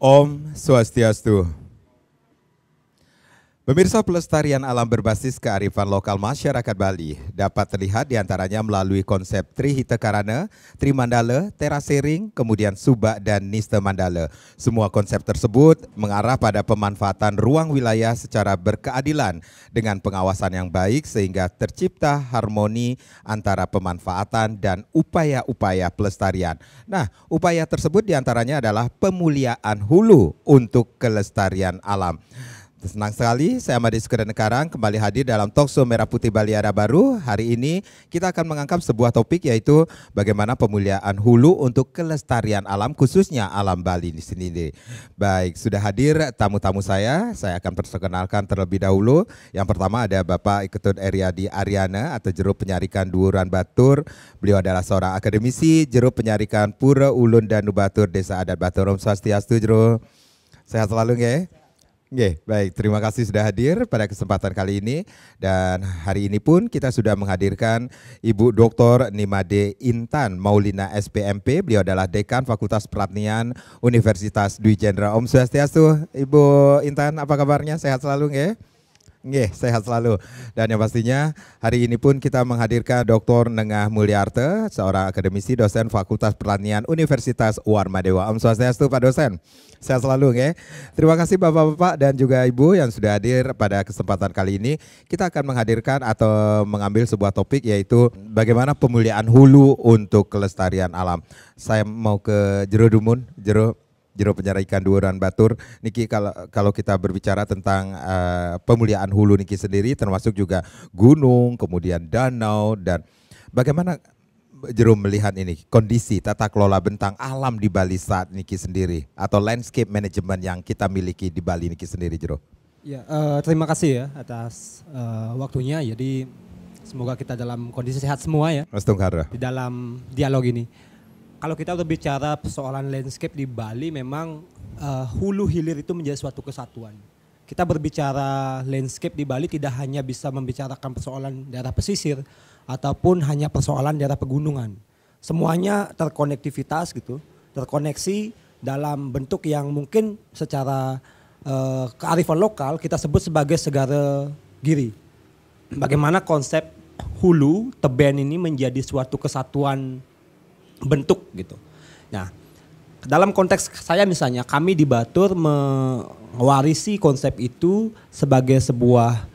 Om Swastiastu. Pemirsa, pelestarian alam berbasis kearifan lokal masyarakat Bali dapat terlihat diantaranya melalui konsep Trihita Karana, Trimandala, Terasering, kemudian Subak dan Nista Mandala. Semua konsep tersebut mengarah pada pemanfaatan ruang wilayah secara berkeadilan dengan pengawasan yang baik sehingga tercipta harmoni antara pemanfaatan dan upaya-upaya pelestarian. Nah, upaya tersebut diantaranya adalah pemuliaan hulu untuk kelestarian alam. Senang sekali saya Madi Sukadankarang kembali hadir dalam Talkshow Merah Putih Bali Ada Baru. Hari ini kita akan mengangkat sebuah topik yaitu bagaimana pemuliaan hulu untuk kelestarian alam khususnya alam Bali di sini. Baik, sudah hadir tamu-tamu saya akan perkenalkan terlebih dahulu. Yang pertama ada Bapak Iketut Eriadi Aryana atau Juru Penyarikan Duuran Batur. Beliau adalah seorang akademisi Juru Penyarikan Pura Ulun dan Batur Desa Adat Batur. Om Swastiastu, Juru. Sehat selalu nggih? Oke, baik, terima kasih sudah hadir pada kesempatan kali ini. Dan hari ini pun kita sudah menghadirkan Ibu Dr. Nimade Intan Maulina SPMP. Beliau adalah Dekan Fakultas Pertanian Universitas Dwi Jendra. Om Swastiastu, Ibu Intan, apa kabarnya? Sehat selalu nggih? Nggih, sehat selalu. Dan yang pastinya hari ini pun kita menghadirkan Dr. Nengah Mulyarte, seorang akademisi dosen Fakultas Pertanian Universitas Warmadewa. Om Swastiastu, Pak dosen. Sehat selalu nggih. Terima kasih Bapak-bapak dan juga Ibu yang sudah hadir pada kesempatan kali ini. Kita akan menghadirkan atau mengambil sebuah topik yaitu bagaimana pemuliaan hulu untuk kelestarian alam. Saya mau ke Jero Dumun, Jero Penyarikan Duuran Batur. Niki kalau kita berbicara tentang pemuliaan hulu niki sendiri termasuk juga gunung, kemudian danau dan bagaimana Jero melihat ini kondisi tata kelola bentang alam di Bali saat niki sendiri atau landscape management yang kita miliki di Bali niki sendiri, Jero. Ya, terima kasih ya atas waktunya. Jadi semoga kita dalam kondisi sehat semua ya. Mas Tunghara. Di dalam dialog ini. Kalau kita berbicara persoalan landscape di Bali memang hulu hilir itu menjadi suatu kesatuan. Kita berbicara landscape di Bali tidak hanya bisa membicarakan persoalan daerah pesisir ataupun hanya persoalan daerah pegunungan. Semuanya terkonektivitas gitu, terkoneksi dalam bentuk yang mungkin secara kearifan lokal kita sebut sebagai segara giri. Bagaimana konsep hulu teben ini menjadi suatu kesatuan bentuk gitu. Nah, dalam konteks saya misalnya kami di Batur mewarisi konsep itu sebagai sebuah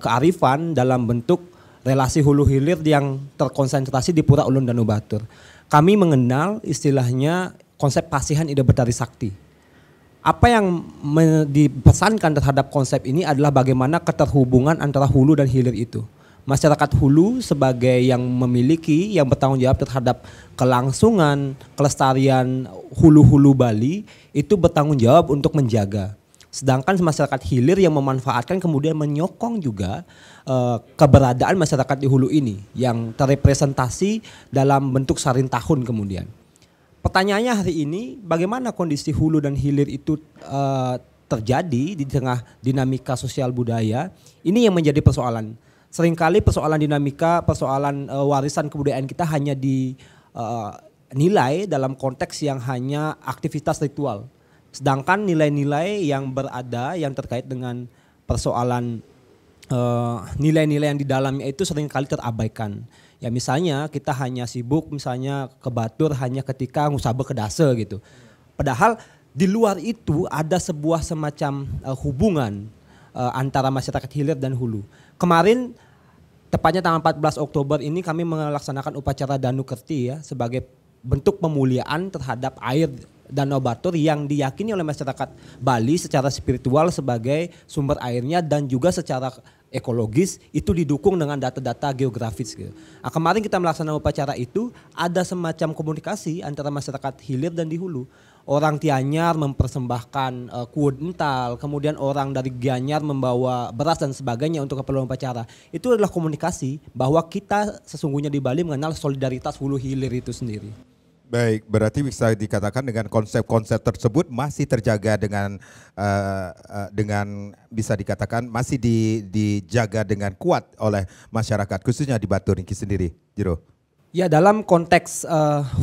kearifan dalam bentuk relasi hulu hilir yang terkonsentrasi di Pura Ulun Danau Batur. Kami mengenal istilahnya konsep pasihan ide betari sakti. Apa yang dipesankan terhadap konsep ini adalah bagaimana keterhubungan antara hulu dan hilir itu. Masyarakat hulu sebagai yang memiliki, yang bertanggung jawab terhadap kelangsungan, kelestarian hulu-hulu Bali itu bertanggung jawab untuk menjaga. Sedangkan masyarakat hilir yang memanfaatkan kemudian menyokong juga keberadaan masyarakat di hulu ini yang terrepresentasi dalam bentuk sarin tahun kemudian. Pertanyaannya hari ini bagaimana kondisi hulu dan hilir itu terjadi di tengah dinamika sosial budaya, ini yang menjadi persoalan. Seringkali persoalan dinamika, persoalan warisan kebudayaan kita hanya dinilai dalam konteks yang hanya aktivitas ritual. Sedangkan nilai-nilai yang berada yang terkait dengan persoalan nilai-nilai yang di dalamnya itu seringkali terabaikan. Ya misalnya kita hanya sibuk misalnya ke Batur hanya ketika ngusaba ke Dase gitu. Padahal di luar itu ada sebuah semacam hubungan antara masyarakat hilir dan hulu. Kemarin tepatnya tanggal 14 Oktober ini kami melaksanakan upacara Danu Kerti ya sebagai bentuk pemuliaan terhadap air Danau Batur yang diyakini oleh masyarakat Bali secara spiritual sebagai sumber airnya dan juga secara ekologis itu didukung dengan data-data geografis gitu. Nah, kemarin kita melaksanakan upacara itu ada semacam komunikasi antara masyarakat hilir dan di hulu. Orang Tianyar mempersembahkan kuud ental, kemudian orang dari Gianyar membawa beras dan sebagainya untuk keperluan upacara. Itu adalah komunikasi bahwa kita sesungguhnya di Bali mengenal solidaritas hulu hilir itu sendiri. Baik, berarti bisa dikatakan dengan konsep-konsep tersebut masih terjaga dengan bisa dikatakan masih dijaga dengan kuat oleh masyarakat khususnya di Batur ini sendiri, Jero. Ya dalam konteks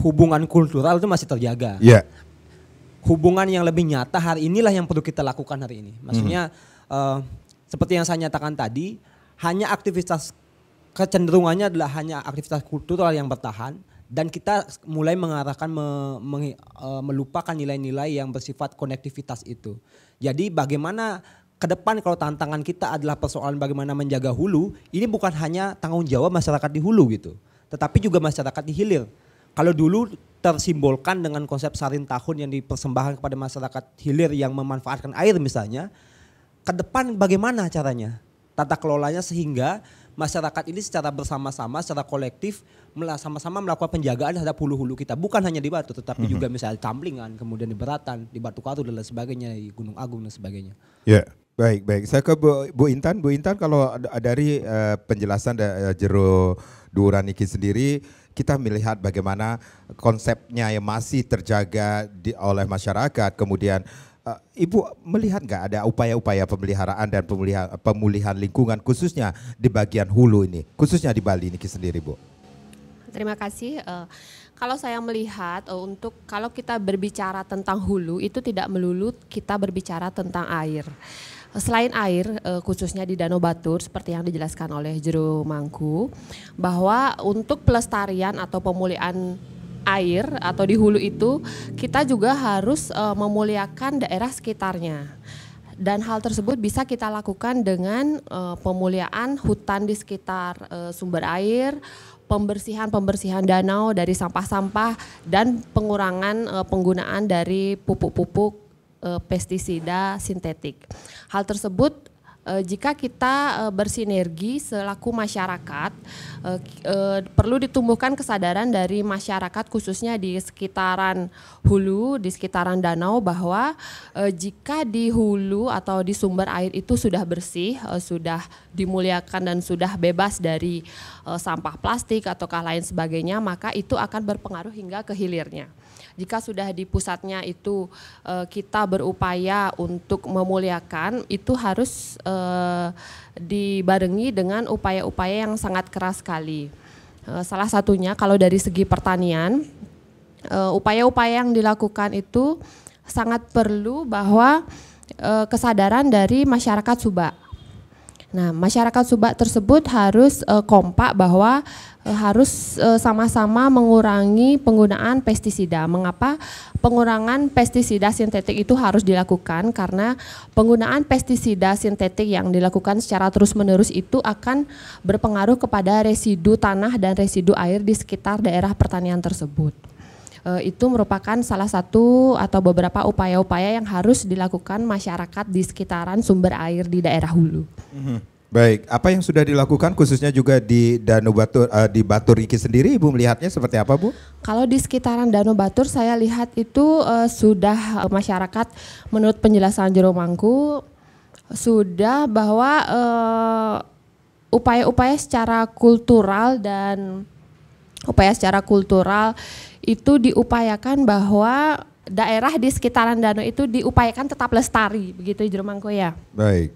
hubungan kultural itu masih terjaga. Iya. hubungan yang lebih nyata hari inilah yang perlu kita lakukan hari ini. Maksudnya seperti yang saya nyatakan tadi, hanya aktivitas kecenderungannya adalah hanya aktivitas kultural yang bertahan dan kita mulai mengarahkan melupakan nilai-nilai yang bersifat konektivitas itu. Jadi bagaimana ke depan kalau tantangan kita adalah persoalan bagaimana menjaga hulu, ini bukan hanya tanggung jawab masyarakat di hulu gitu, tetapi juga masyarakat di hilir. Kalau dulu tersimbolkan dengan konsep sarin tahun yang dipersembahkan kepada masyarakat hilir yang memanfaatkan air misalnya, ke depan bagaimana caranya tata kelolanya sehingga masyarakat ini secara bersama-sama, secara kolektif sama-sama melakukan penjagaan terhadap hulu-hulu kita. Bukan hanya di Batu, tetapi juga misalnya Tamblingan, kemudian di Beratan, di Batu Karu dan lain sebagainya, di Gunung Agung dan sebagainya. Ya, baik. Saya ke Bu Intan. Bu Intan, kalau dari penjelasan Jero Duuran Niki sendiri, kita melihat bagaimana konsepnya yang masih terjaga oleh masyarakat, kemudian Ibu melihat nggak ada upaya-upaya pemeliharaan dan pemulihan lingkungan khususnya di bagian hulu ini, khususnya di Bali Niki sendiri, Bu? Terima kasih. Kalau saya melihat kalau kita berbicara tentang hulu itu tidak melulu kita berbicara tentang air. Selain air, khususnya di Danau Batur seperti yang dijelaskan oleh Jero Mangku, bahwa untuk pelestarian atau pemulihan air atau di hulu itu kita juga harus memuliakan daerah sekitarnya. Dan hal tersebut bisa kita lakukan dengan pemuliaan hutan di sekitar sumber air, pembersihan danau dari sampah-sampah dan pengurangan penggunaan dari pupuk-pupuk pestisida sintetik. Hal tersebut jika kita bersinergi selaku masyarakat, perlu ditumbuhkan kesadaran dari masyarakat khususnya di sekitaran hulu, di sekitaran danau bahwa jika di hulu atau di sumber air itu sudah bersih, sudah dimuliakan dan sudah bebas dari sampah plastik ataukah lain sebagainya, maka itu akan berpengaruh hingga ke hilirnya. Jika sudah di pusatnya itu kita berupaya untuk memuliakan, itu harus dibarengi dengan upaya-upaya yang sangat keras sekali. Salah satunya kalau dari segi pertanian, upaya-upaya yang dilakukan itu sangat perlu bahwa kesadaran dari masyarakat Subak. Nah, masyarakat Subak tersebut harus kompak bahwa harus sama-sama mengurangi penggunaan pestisida. Mengapa pengurangan pestisida sintetik itu harus dilakukan? Karena penggunaan pestisida sintetik yang dilakukan secara terus-menerus itu akan berpengaruh kepada residu tanah dan residu air di sekitar daerah pertanian tersebut. Itu merupakan salah satu atau beberapa upaya-upaya yang harus dilakukan masyarakat di sekitaran sumber air di daerah hulu. Baik, apa yang sudah dilakukan khususnya juga di Danau Batur, di Batur Niki sendiri, Ibu melihatnya seperti apa, Bu? Kalau di sekitaran Danau Batur saya lihat itu sudah masyarakat menurut penjelasan Jero Mangku sudah bahwa upaya-upaya secara kultural itu diupayakan bahwa daerah di sekitaran danau itu diupayakan tetap lestari, begitu Jero Mangku ya. Baik.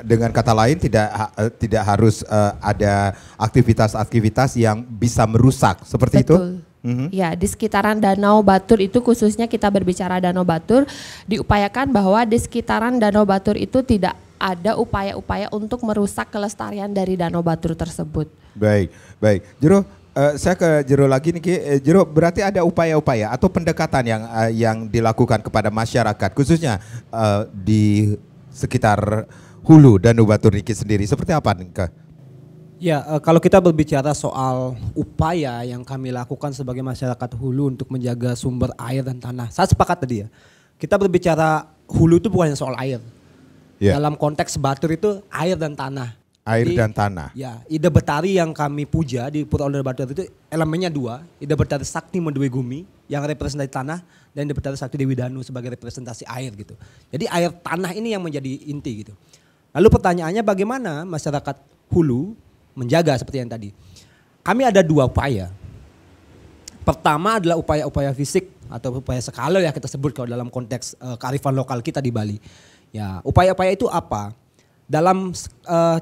Dengan kata lain tidak harus ada aktivitas-aktivitas yang bisa merusak seperti Betul. itu. Ya, di sekitaran Danau Batur itu khususnya kita berbicara Danau Batur, diupayakan bahwa di sekitaran Danau Batur itu tidak ada upaya-upaya untuk merusak kelestarian dari Danau Batur tersebut. Baik. Jero, saya ke Jero lagi nih, Jero, berarti ada upaya-upaya atau pendekatan yang dilakukan kepada masyarakat khususnya di sekitar hulu Danau Batur Niki sendiri, seperti apa nih? Ya, kalau kita berbicara soal upaya yang kami lakukan sebagai masyarakat hulu untuk menjaga sumber air dan tanah, saya sepakat tadi ya. Kita berbicara hulu itu bukan soal air. Yeah. Dalam konteks Batur itu air dan tanah. Dan tanah. Ya, Ida Betari yang kami puja di Pura Ula Batur itu elemennya dua. Ida Betari Sakti Mendui Gumi yang representasi tanah dan Ida Betari Sakti Dewi Danu sebagai representasi air gitu. Jadi air tanah ini yang menjadi inti gitu. Lalu pertanyaannya bagaimana masyarakat hulu menjaga seperti yang tadi. Kami ada dua upaya. Pertama adalah upaya-upaya fisik atau upaya skala ya kita sebut kalau dalam konteks kearifan lokal kita di Bali. Ya, upaya-upaya itu apa? Dalam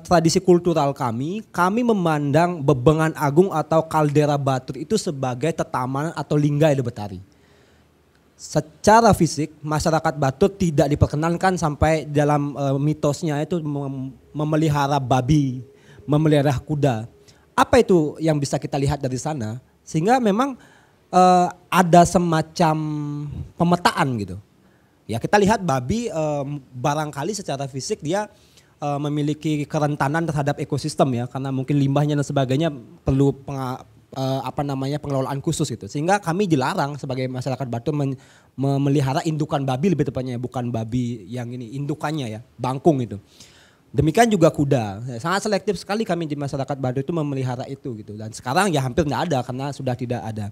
tradisi kultural kami memandang Bebengan Agung atau kaldera Batur itu sebagai tetaman atau lingga Ida Betari. secara fisik masyarakat Batur tidak diperkenankan sampai dalam mitosnya itu memelihara babi, memelihara kuda. Apa itu yang bisa kita lihat dari sana? Sehingga memang ada semacam pemetaan gitu. Ya kita lihat babi barangkali secara fisik dia memiliki kerentanan terhadap ekosistem ya, karena mungkin limbahnya dan sebagainya perlu pengelolaan khusus gitu. Sehingga kami dilarang sebagai masyarakat Batur memelihara indukan babi, lebih tepatnya bukan babi yang ini, indukannya ya, bangkung itu. Demikian juga kuda, sangat selektif sekali kami di masyarakat Batur itu memelihara itu gitu. Dan sekarang ya hampir nggak ada karena sudah tidak ada.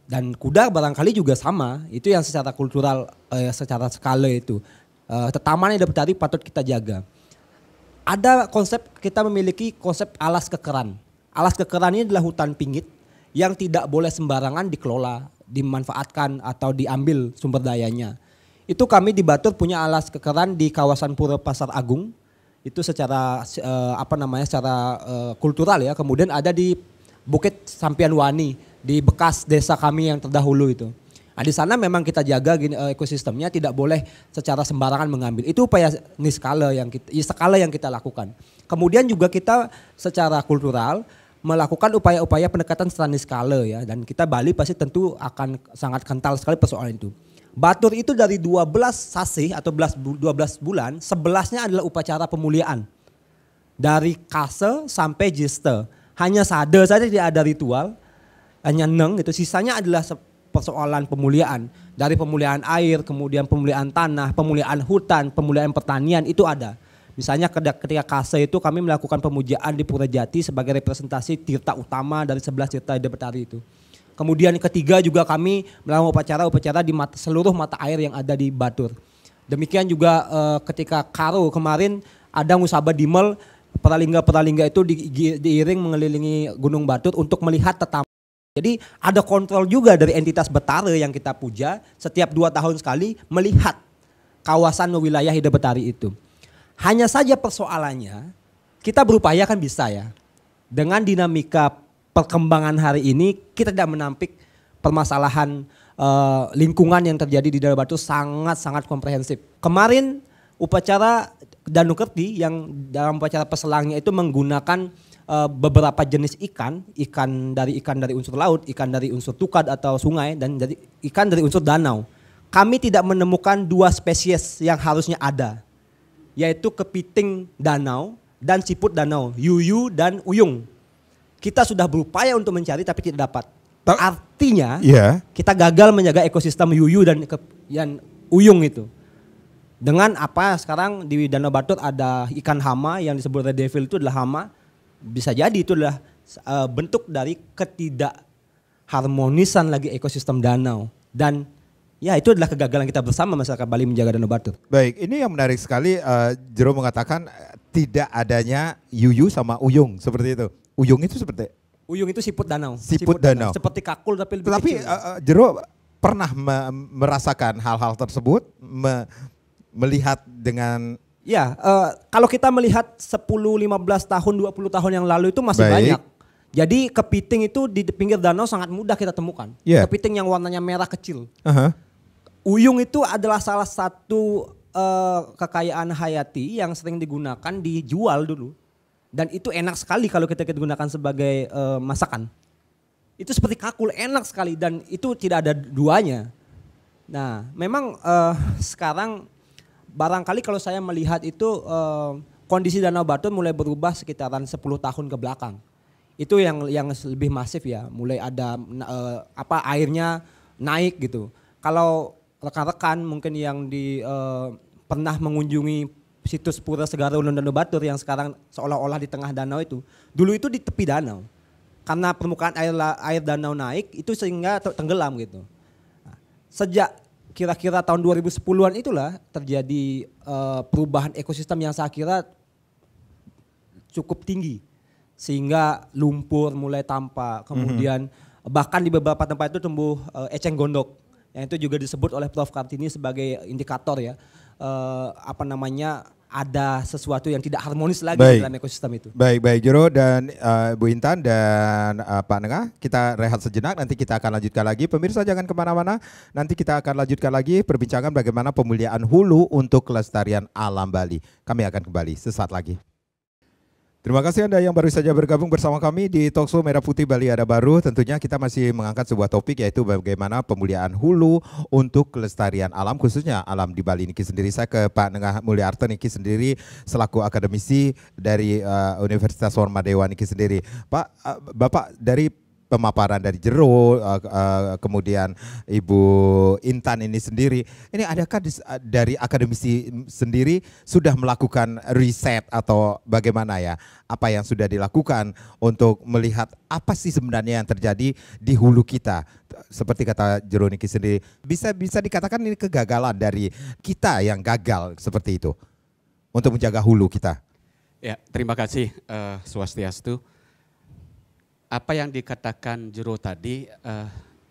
Dan kuda barangkali juga sama, itu yang secara kultural, secara skala itu. Tetaman yang Hidayat patut kita jaga. Ada konsep, kita memiliki konsep alas kekeran. Alas kekeran ini adalah hutan pinggit yang tidak boleh sembarangan dikelola, dimanfaatkan atau diambil sumber dayanya. Itu kami di Batur punya alas kekeran di kawasan Pura Pasar Agung. Itu secara secara kultural ya. Kemudian ada di Bukit Sampian Wani di bekas desa kami yang terdahulu itu. Nah, di sana memang kita jaga ekosistemnya, tidak boleh secara sembarangan mengambil. Itu upaya skala yang kita lakukan. Kemudian juga kita secara kultural melakukan upaya-upaya pendekatan secara niskala ya, dan kita Bali pasti tentu akan sangat kental sekali persoalan itu. Batur itu dari 12 sasih atau 12 bulan, 11-nya adalah upacara pemuliaan. Dari kase sampai jiste. Hanya sade saja tidak ada ritual, hanya neng itu, sisanya adalah persoalan pemuliaan. Dari pemuliaan air, kemudian pemuliaan tanah, pemuliaan hutan, pemuliaan pertanian itu ada. Misalnya ketika kase itu kami melakukan pemujaan di Pura Jati sebagai representasi tirta utama dari 11 tirta Hidayat Betari itu. Kemudian ketiga juga kami melakukan upacara di seluruh mata air yang ada di Batur. Demikian juga ketika Karo kemarin ada Musabah Dimel, peralingga itu diiring mengelilingi Gunung Batur untuk melihat tetaman. Jadi ada kontrol juga dari entitas Betara yang kita puja setiap 2 tahun sekali melihat kawasan wilayah Hidayat Betari itu. Hanya saja persoalannya kita berupaya kan bisa ya. Dengan dinamika perkembangan hari ini kita tidak menampik permasalahan lingkungan yang terjadi di daerah Batur sangat-sangat komprehensif. Kemarin upacara Danu Kerti yang dalam upacara peselangnya itu menggunakan beberapa jenis ikan dari unsur laut, ikan dari unsur tukad atau sungai, dan ikan dari unsur danau. Kami tidak menemukan 2 spesies yang harusnya ada, yaitu kepiting danau dan siput danau, yuyu dan uyung. Kita sudah berupaya untuk mencari tapi tidak dapat. Artinya kita gagal menjaga ekosistem yuyu dan uyung itu. Dengan apa sekarang di Danau Batur ada ikan hama yang disebut red devil, itu adalah hama. Bisa jadi itu adalah bentuk dari ketidakharmonisan lagi ekosistem danau. Dan ya itu adalah kegagalan kita bersama masyarakat Bali menjaga Danau Batur. Baik, ini yang menarik sekali. Jero mengatakan tidak adanya yuyu sama uyung seperti itu. Uyung itu seperti? Uyung itu siput danau. Siput danau. Seperti kakul tapi lebih kecil. Jero pernah merasakan hal-hal tersebut, melihat dengan... Ya, kalau kita melihat 10, 15 tahun, 20 tahun yang lalu itu masih banyak. Jadi kepiting itu di pinggir danau sangat mudah kita temukan. Kepiting yang warnanya merah kecil. Uyung itu adalah salah satu kekayaan hayati yang sering digunakan, dijual dulu. Dan itu enak sekali kalau kita gunakan sebagai masakan. Itu seperti kakul, enak sekali dan itu tidak ada duanya. Nah memang sekarang barangkali kalau saya melihat itu kondisi Danau Batur mulai berubah sekitaran 10 tahun ke belakang. Itu yang lebih masif ya, mulai ada airnya naik gitu. Kalau rekan-rekan mungkin yang pernah mengunjungi situs Pura Segara Ulun Danau Batur yang sekarang seolah-olah di tengah danau itu, dulu itu di tepi danau. Karena permukaan air danau naik itu sehingga tenggelam gitu. Nah, sejak kira-kira tahun 2010-an itulah terjadi perubahan ekosistem yang saya kira cukup tinggi. Sehingga lumpur mulai tampak, kemudian bahkan di beberapa tempat itu tumbuh eceng gondok. Yang itu juga disebut oleh Prof. Kartini sebagai indikator ya, ada sesuatu yang tidak harmonis lagi Baik. dalam ekosistem itu. Baik Jero dan Bu Intan dan Pak Nengah, kita rehat sejenak, nanti kita akan lanjutkan lagi. Pemirsa jangan kemana-mana, nanti kita akan lanjutkan lagi perbincangan bagaimana pemulihaan hulu untuk kelestarian alam Bali. Kami akan kembali sesaat lagi. Terima kasih Anda yang baru saja bergabung bersama kami di Talkshow Merah Putih Bali Ada Baru. Tentunya kita masih mengangkat sebuah topik, yaitu bagaimana pemulihaan hulu untuk kelestarian alam, khususnya alam di Bali niki sendiri. Saya ke Pak Nengah Mulyarto niki sendiri selaku akademisi dari Universitas Warmadewa niki sendiri. Pak, Bapak dari pemaparan dari Jero, kemudian Ibu Intan ini sendiri, ini adakah dari akademisi sendiri sudah melakukan riset atau bagaimana ya, apa yang sudah dilakukan untuk melihat apa sih sebenarnya yang terjadi di hulu kita? Seperti kata Jero niki sendiri, bisa dikatakan ini kegagalan dari kita yang gagal seperti itu untuk menjaga hulu kita. Ya, terima kasih Swastiastu. Apa yang dikatakan Jero tadi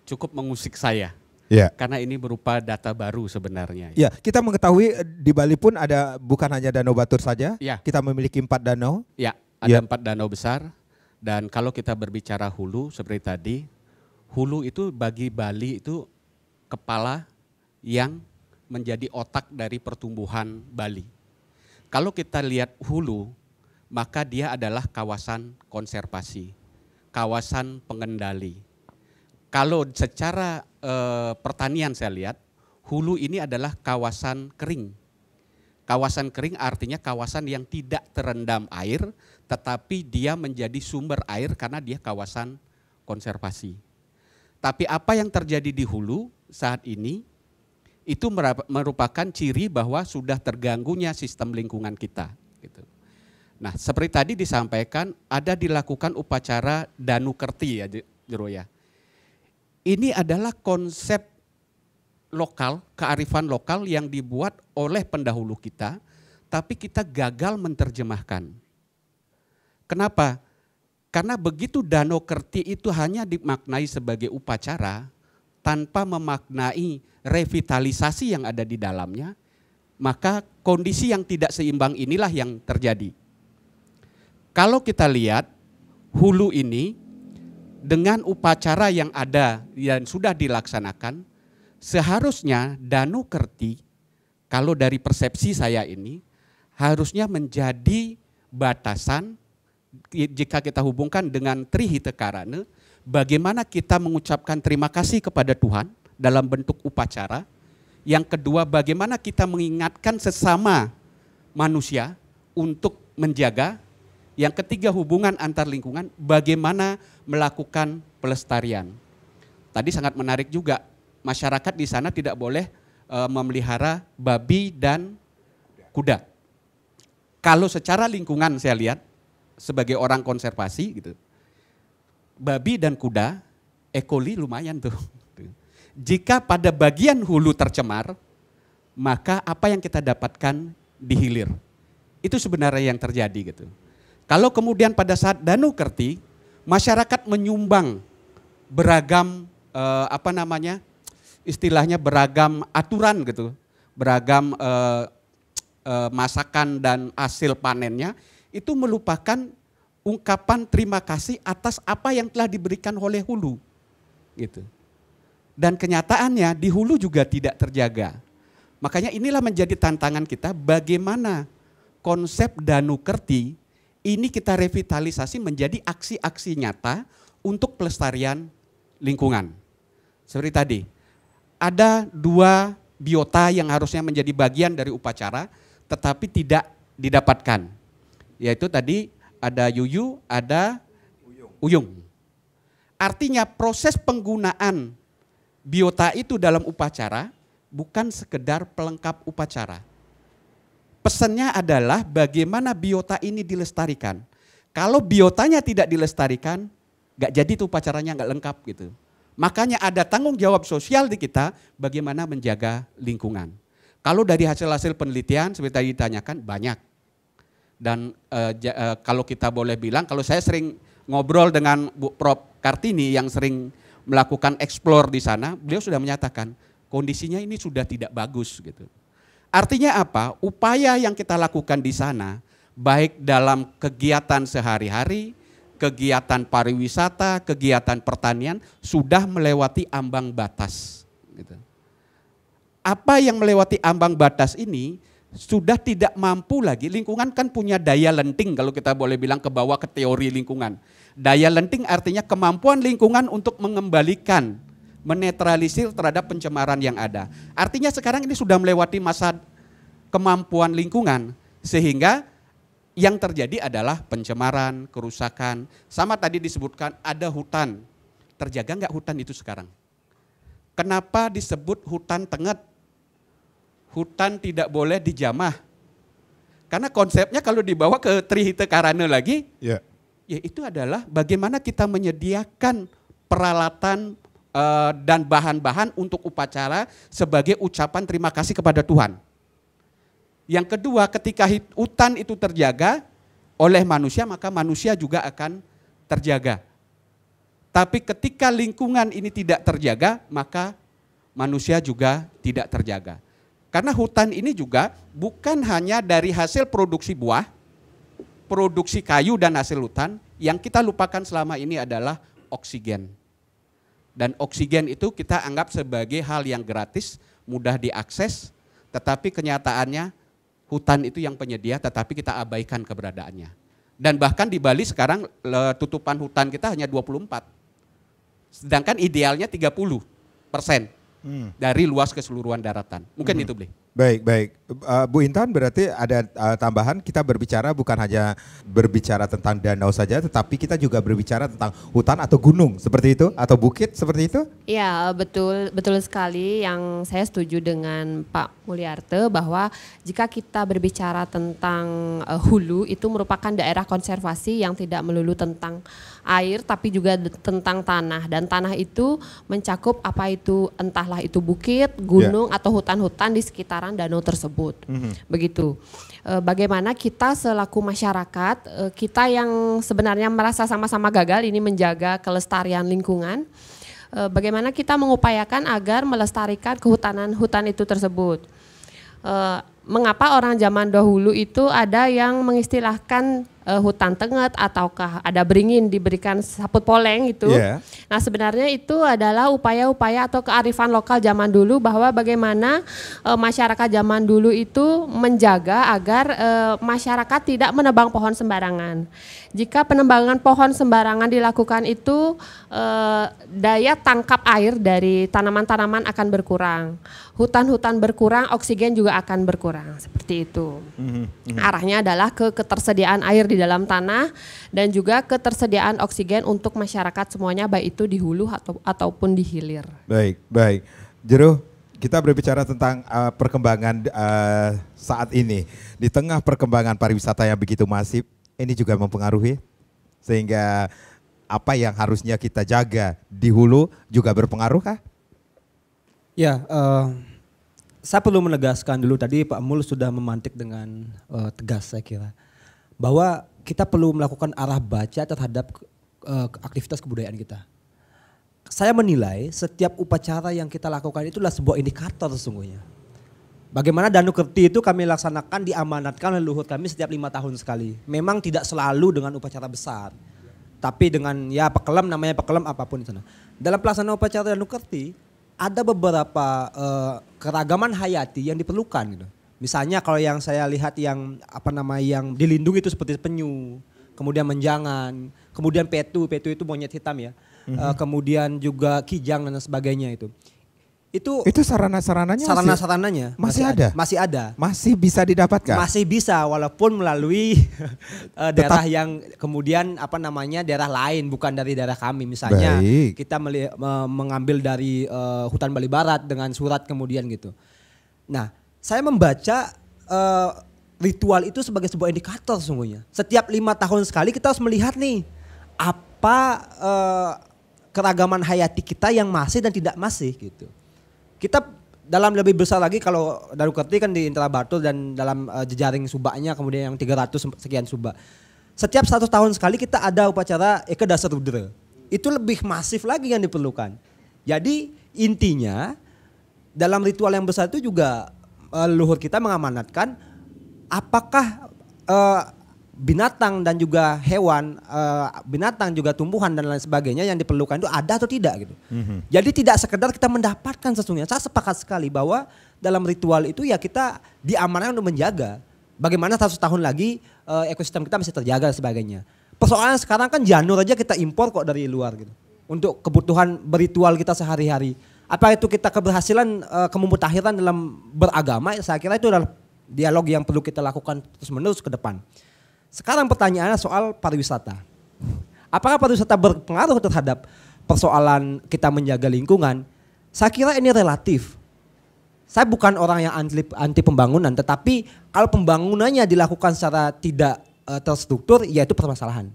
cukup mengusik saya. Ya. Karena ini berupa data baru sebenarnya. Ya, kita mengetahui di Bali pun ada bukan hanya Danau Batur saja. Ya. Kita memiliki 4 danau. Ya, ada 4 danau besar. Dan kalau kita berbicara hulu seperti tadi, hulu itu bagi Bali itu kepala yang menjadi otak dari pertumbuhan Bali. Kalau kita lihat hulu, maka dia adalah kawasan konservasi, kawasan pengendali. Kalau secara pertanian saya lihat, hulu ini adalah kawasan kering. Kawasan kering artinya kawasan yang tidak terendam air, tetapi dia menjadi sumber air karena dia kawasan konservasi. Tapi apa yang terjadi di hulu saat ini, itu merupakan ciri bahwa sudah terganggunya sistem lingkungan kita. Gitu. Nah, seperti tadi disampaikan, ada dilakukan upacara Danu Kerti ya, Jero ya. Ini adalah konsep lokal, kearifan lokal yang dibuat oleh pendahulu kita, tapi kita gagal menerjemahkan. Kenapa? Karena begitu Danu Kerti itu hanya dimaknai sebagai upacara, tanpa memaknai revitalisasi yang ada di dalamnya, maka kondisi yang tidak seimbang inilah yang terjadi. Kalau kita lihat hulu ini dengan upacara yang ada yang sudah dilaksanakan, seharusnya Danu Kerti, kalau dari persepsi saya ini, harusnya menjadi batasan jika kita hubungkan dengan Trihitekarana, bagaimana kita mengucapkan terima kasih kepada Tuhan dalam bentuk upacara. Yang kedua, bagaimana kita mengingatkan sesama manusia untuk menjaga. Yang ketiga, hubungan antar lingkungan, bagaimana melakukan pelestarian. Tadi sangat menarik juga, masyarakat di sana tidak boleh memelihara babi dan kuda. Kalau secara lingkungan saya lihat, sebagai orang konservasi gitu, babi dan kuda, E. coli lumayan tuh. Jika pada bagian hulu tercemar, maka apa yang kita dapatkan di hilir. Itu sebenarnya yang terjadi gitu. Kalau kemudian pada saat Danu Kerti, masyarakat menyumbang beragam istilahnya beragam aturan gitu, beragam masakan dan hasil panennya, itu melupakan ungkapan terima kasih atas apa yang telah diberikan oleh hulu, gitu. Dan kenyataannya di hulu juga tidak terjaga. Makanya inilah menjadi tantangan kita, bagaimana konsep Danu Kerti ini kita revitalisasi menjadi aksi-aksi nyata untuk pelestarian lingkungan. Seperti tadi, ada 2 biota yang harusnya menjadi bagian dari upacara, tetapi tidak didapatkan. Yaitu tadi ada yuyu, ada uyung. Artinya proses penggunaan biota itu dalam upacara bukan sekedar pelengkap upacara. Pesannya adalah bagaimana biota ini dilestarikan. Kalau biotanya tidak dilestarikan, gak jadi tuh upacaranya gak lengkap gitu. Makanya ada tanggung jawab sosial di kita bagaimana menjaga lingkungan. Kalau dari hasil-hasil penelitian seperti tadi ditanyakan banyak. Dan kalau kita boleh bilang, kalau saya sering ngobrol dengan Bu Prof. Kartini yang sering melakukan explore di sana, beliau sudah menyatakan kondisinya ini sudah tidak bagus gitu. Artinya apa? Upaya yang kita lakukan di sana, baik dalam kegiatan sehari-hari, kegiatan pariwisata, kegiatan pertanian, sudah melewati ambang batas. Gitu. Apa yang melewati ambang batas ini sudah tidak mampu lagi. Lingkungan kan punya daya lenting kalau kita boleh bilang ke bawah ke teori lingkungan. Daya lenting artinya kemampuan lingkungan untuk mengembalikan, menetralisir terhadap pencemaran yang ada. Artinya sekarang ini sudah melewati masa kemampuan lingkungan, sehingga yang terjadi adalah pencemaran, kerusakan. Sama tadi disebutkan ada hutan. Terjaga nggak hutan itu sekarang? Kenapa disebut hutan tenget? Hutan tidak boleh dijamah. Karena konsepnya kalau dibawa ke Trihita Karana lagi, ya itu adalah bagaimana kita menyediakan peralatan dan bahan-bahan untuk upacara sebagai ucapan terima kasih kepada Tuhan. Yang kedua, ketika hutan itu terjaga oleh manusia, maka manusia juga akan terjaga. Tapi ketika lingkungan ini tidak terjaga, maka manusia juga tidak terjaga. Karena hutan ini juga bukan hanya dari hasil produksi buah, produksi kayu dan hasil hutan, yang kita lupakan selama ini adalah oksigen. Dan oksigen itu kita anggap sebagai hal yang gratis, mudah diakses, tetapi kenyataannya hutan itu yang penyedia, tetapi kita abaikan keberadaannya. Dan bahkan di Bali sekarang tutupan hutan kita hanya 24, sedangkan idealnya 30% dari luas keseluruhan daratan. Mungkin itu Bli. Baik. Bu Intan, berarti ada tambahan, kita berbicara bukan hanya berbicara tentang danau saja, tetapi kita juga berbicara tentang hutan atau gunung seperti itu, atau bukit seperti itu? Iya, betul sekali. Yang saya setuju dengan Pak Mulyarte bahwa jika kita berbicara tentang hulu, itu merupakan daerah konservasi yang tidak melulu tentang air, tapi juga tentang tanah. Dan tanah itu mencakup apa itu, entahlah itu bukit, gunung, atau hutan-hutan di sekitaran danau tersebut. Begitu. Bagaimana kita selaku masyarakat, kita yang sebenarnya merasa sama-sama gagal ini menjaga kelestarian lingkungan, bagaimana kita mengupayakan agar melestarikan kehutanan hutan itu tersebut. Mengapa orang zaman dahulu itu ada yang mengistilahkan hutan tenget ataukah ada beringin diberikan saput poleng gitu. Yeah. Nah sebenarnya itu adalah upaya-upaya atau kearifan lokal zaman dulu bahwa bagaimana masyarakat zaman dulu itu menjaga agar masyarakat tidak menebang pohon sembarangan. Jika penebangan pohon sembarangan dilakukan itu daya tangkap air dari tanaman-tanaman akan berkurang. Hutan-hutan berkurang, oksigen juga akan berkurang, seperti itu. Arahnya adalah ke ketersediaan air di dalam tanah dan juga ketersediaan oksigen untuk masyarakat semuanya, baik itu di hulu ataupun di hilir. Baik. Jero, kita berbicara tentang perkembangan saat ini. Di tengah perkembangan pariwisata yang begitu masif, ini juga mempengaruhi sehingga apa yang harusnya kita jaga di hulu juga berpengaruh kah? Ya, saya perlu menegaskan dulu, tadi Pak Mul sudah memantik dengan tegas saya kira, bahwa kita perlu melakukan arah baca terhadap aktivitas kebudayaan kita. Saya menilai setiap upacara yang kita lakukan itulah sebuah indikator sesungguhnya. Bagaimana Danu Kerti itu kami laksanakan, diamanatkan leluhur kami setiap 5 tahun sekali. Memang tidak selalu dengan upacara besar, tapi dengan ya pekelem, namanya pekelem apapun itu. Dalam pelaksanaan upacara Danu Kerti, ada beberapa keragaman hayati yang diperlukan gitu. Misalnya kalau yang saya lihat yang yang dilindungi itu seperti penyu, kemudian menjangan, kemudian petu itu monyet hitam ya. Kemudian juga kijang dan sebagainya itu. Itu sarana-sarananya masih ada. Masih bisa didapatkan? Masih bisa, walaupun melalui daerah yang kemudian daerah lain, bukan dari daerah kami. Misalnya kita mengambil dari hutan Bali Barat dengan surat kemudian gitu. Nah, saya membaca ritual itu sebagai sebuah indikator sesungguhnya. Setiap 5 tahun sekali kita harus melihat nih apa keragaman hayati kita yang masih dan tidak masih gitu. Kita dalam lebih besar lagi kalau Danu Kerti kan di Intera Batu dan dalam jejaring subaknya kemudian yang 300 sekian subak. Setiap 100 tahun sekali kita ada upacara Eka Dasar Rudra. Itu lebih masif lagi yang diperlukan. Jadi intinya dalam ritual yang besar itu juga leluhur kita mengamanatkan apakah binatang dan juga hewan, binatang juga tumbuhan dan lain sebagainya yang diperlukan itu ada atau tidak gitu. Jadi tidak sekedar kita mendapatkan sesungguhnya. Saya sepakat sekali bahwa dalam ritual itu ya kita diamankan untuk menjaga. Bagaimana 100 tahun lagi ekosistem kita masih terjaga dan sebagainya. Persoalan sekarang kan janur aja kita impor kok dari luar gitu. Untuk kebutuhan berritual kita sehari-hari. Apa itu kita keberhasilan kemutahiran dalam beragama, saya kira itu adalah dialog yang perlu kita lakukan terus-menerus ke depan. Sekarang pertanyaannya soal pariwisata. Apakah pariwisata berpengaruh terhadap persoalan kita menjaga lingkungan? Saya kira ini relatif. Saya bukan orang yang anti pembangunan, tetapi kalau pembangunannya dilakukan secara tidak terstruktur, yaitu permasalahan.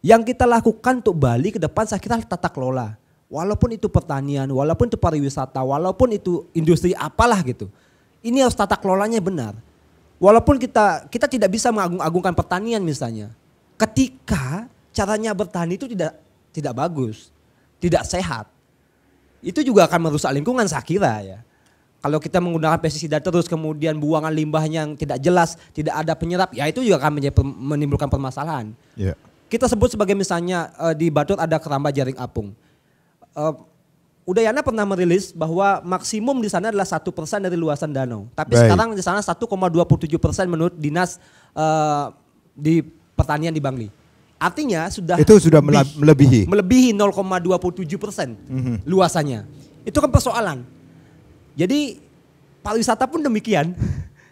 Yang kita lakukan untuk Bali ke depan saya kira tata kelola. Walaupun itu pertanian, walaupun itu pariwisata, walaupun itu industri apalah gitu. Ini harus tata kelolanya benar. Walaupun kita tidak bisa mengagung-agungkan pertanian misalnya. Ketika caranya bertani itu tidak bagus, tidak sehat. Itu juga akan merusak lingkungan saya kira ya. Kalau kita menggunakan pestisida terus kemudian buangan limbahnya yang tidak jelas, tidak ada penyerap, ya itu juga akan menimbulkan permasalahan. Yeah. Kita sebut sebagai misalnya di Batur ada keramba jaring apung. Udayana pernah merilis bahwa maksimum di sana adalah 1% dari luasan danau. Tapi sekarang di sana 1,27% menurut dinas di pertanian di Bangli. Artinya sudah melebihi 0,27% luasannya. Itu kan persoalan. Jadi pariwisata pun demikian.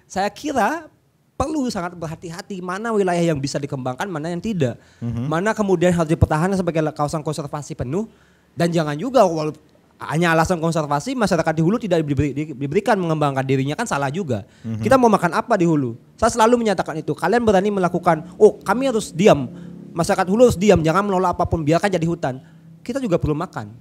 Saya kira perlu sangat berhati-hati mana wilayah yang bisa dikembangkan, mana yang tidak. Mana kemudian harus dipertahankan sebagai kawasan konservasi penuh. Dan jangan juga hanya alasan konservasi masyarakat di hulu tidak diberikan mengembangkan dirinya kan salah juga. Kita mau makan apa di hulu? Saya selalu menyatakan itu. Kalian berani melakukan, kami harus diam. Masyarakat hulu harus diam, jangan mengelola apapun, biarkan jadi hutan. Kita juga perlu makan.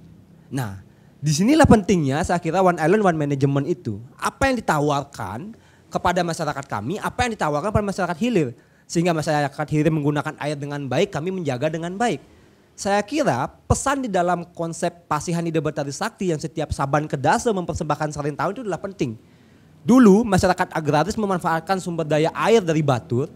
Nah, disinilah pentingnya saya kira One Island One Management itu. Apa yang ditawarkan kepada masyarakat kami, apa yang ditawarkan pada masyarakat hilir. Sehingga masyarakat hilir menggunakan air dengan baik, kami menjaga dengan baik. Saya kira pesan di dalam konsep Pasihan Ida Betari Sakti yang setiap Saban Kedasa mempersembahkan Sarin Tahun itu adalah penting. Dulu masyarakat agraris memanfaatkan sumber daya air dari Batur.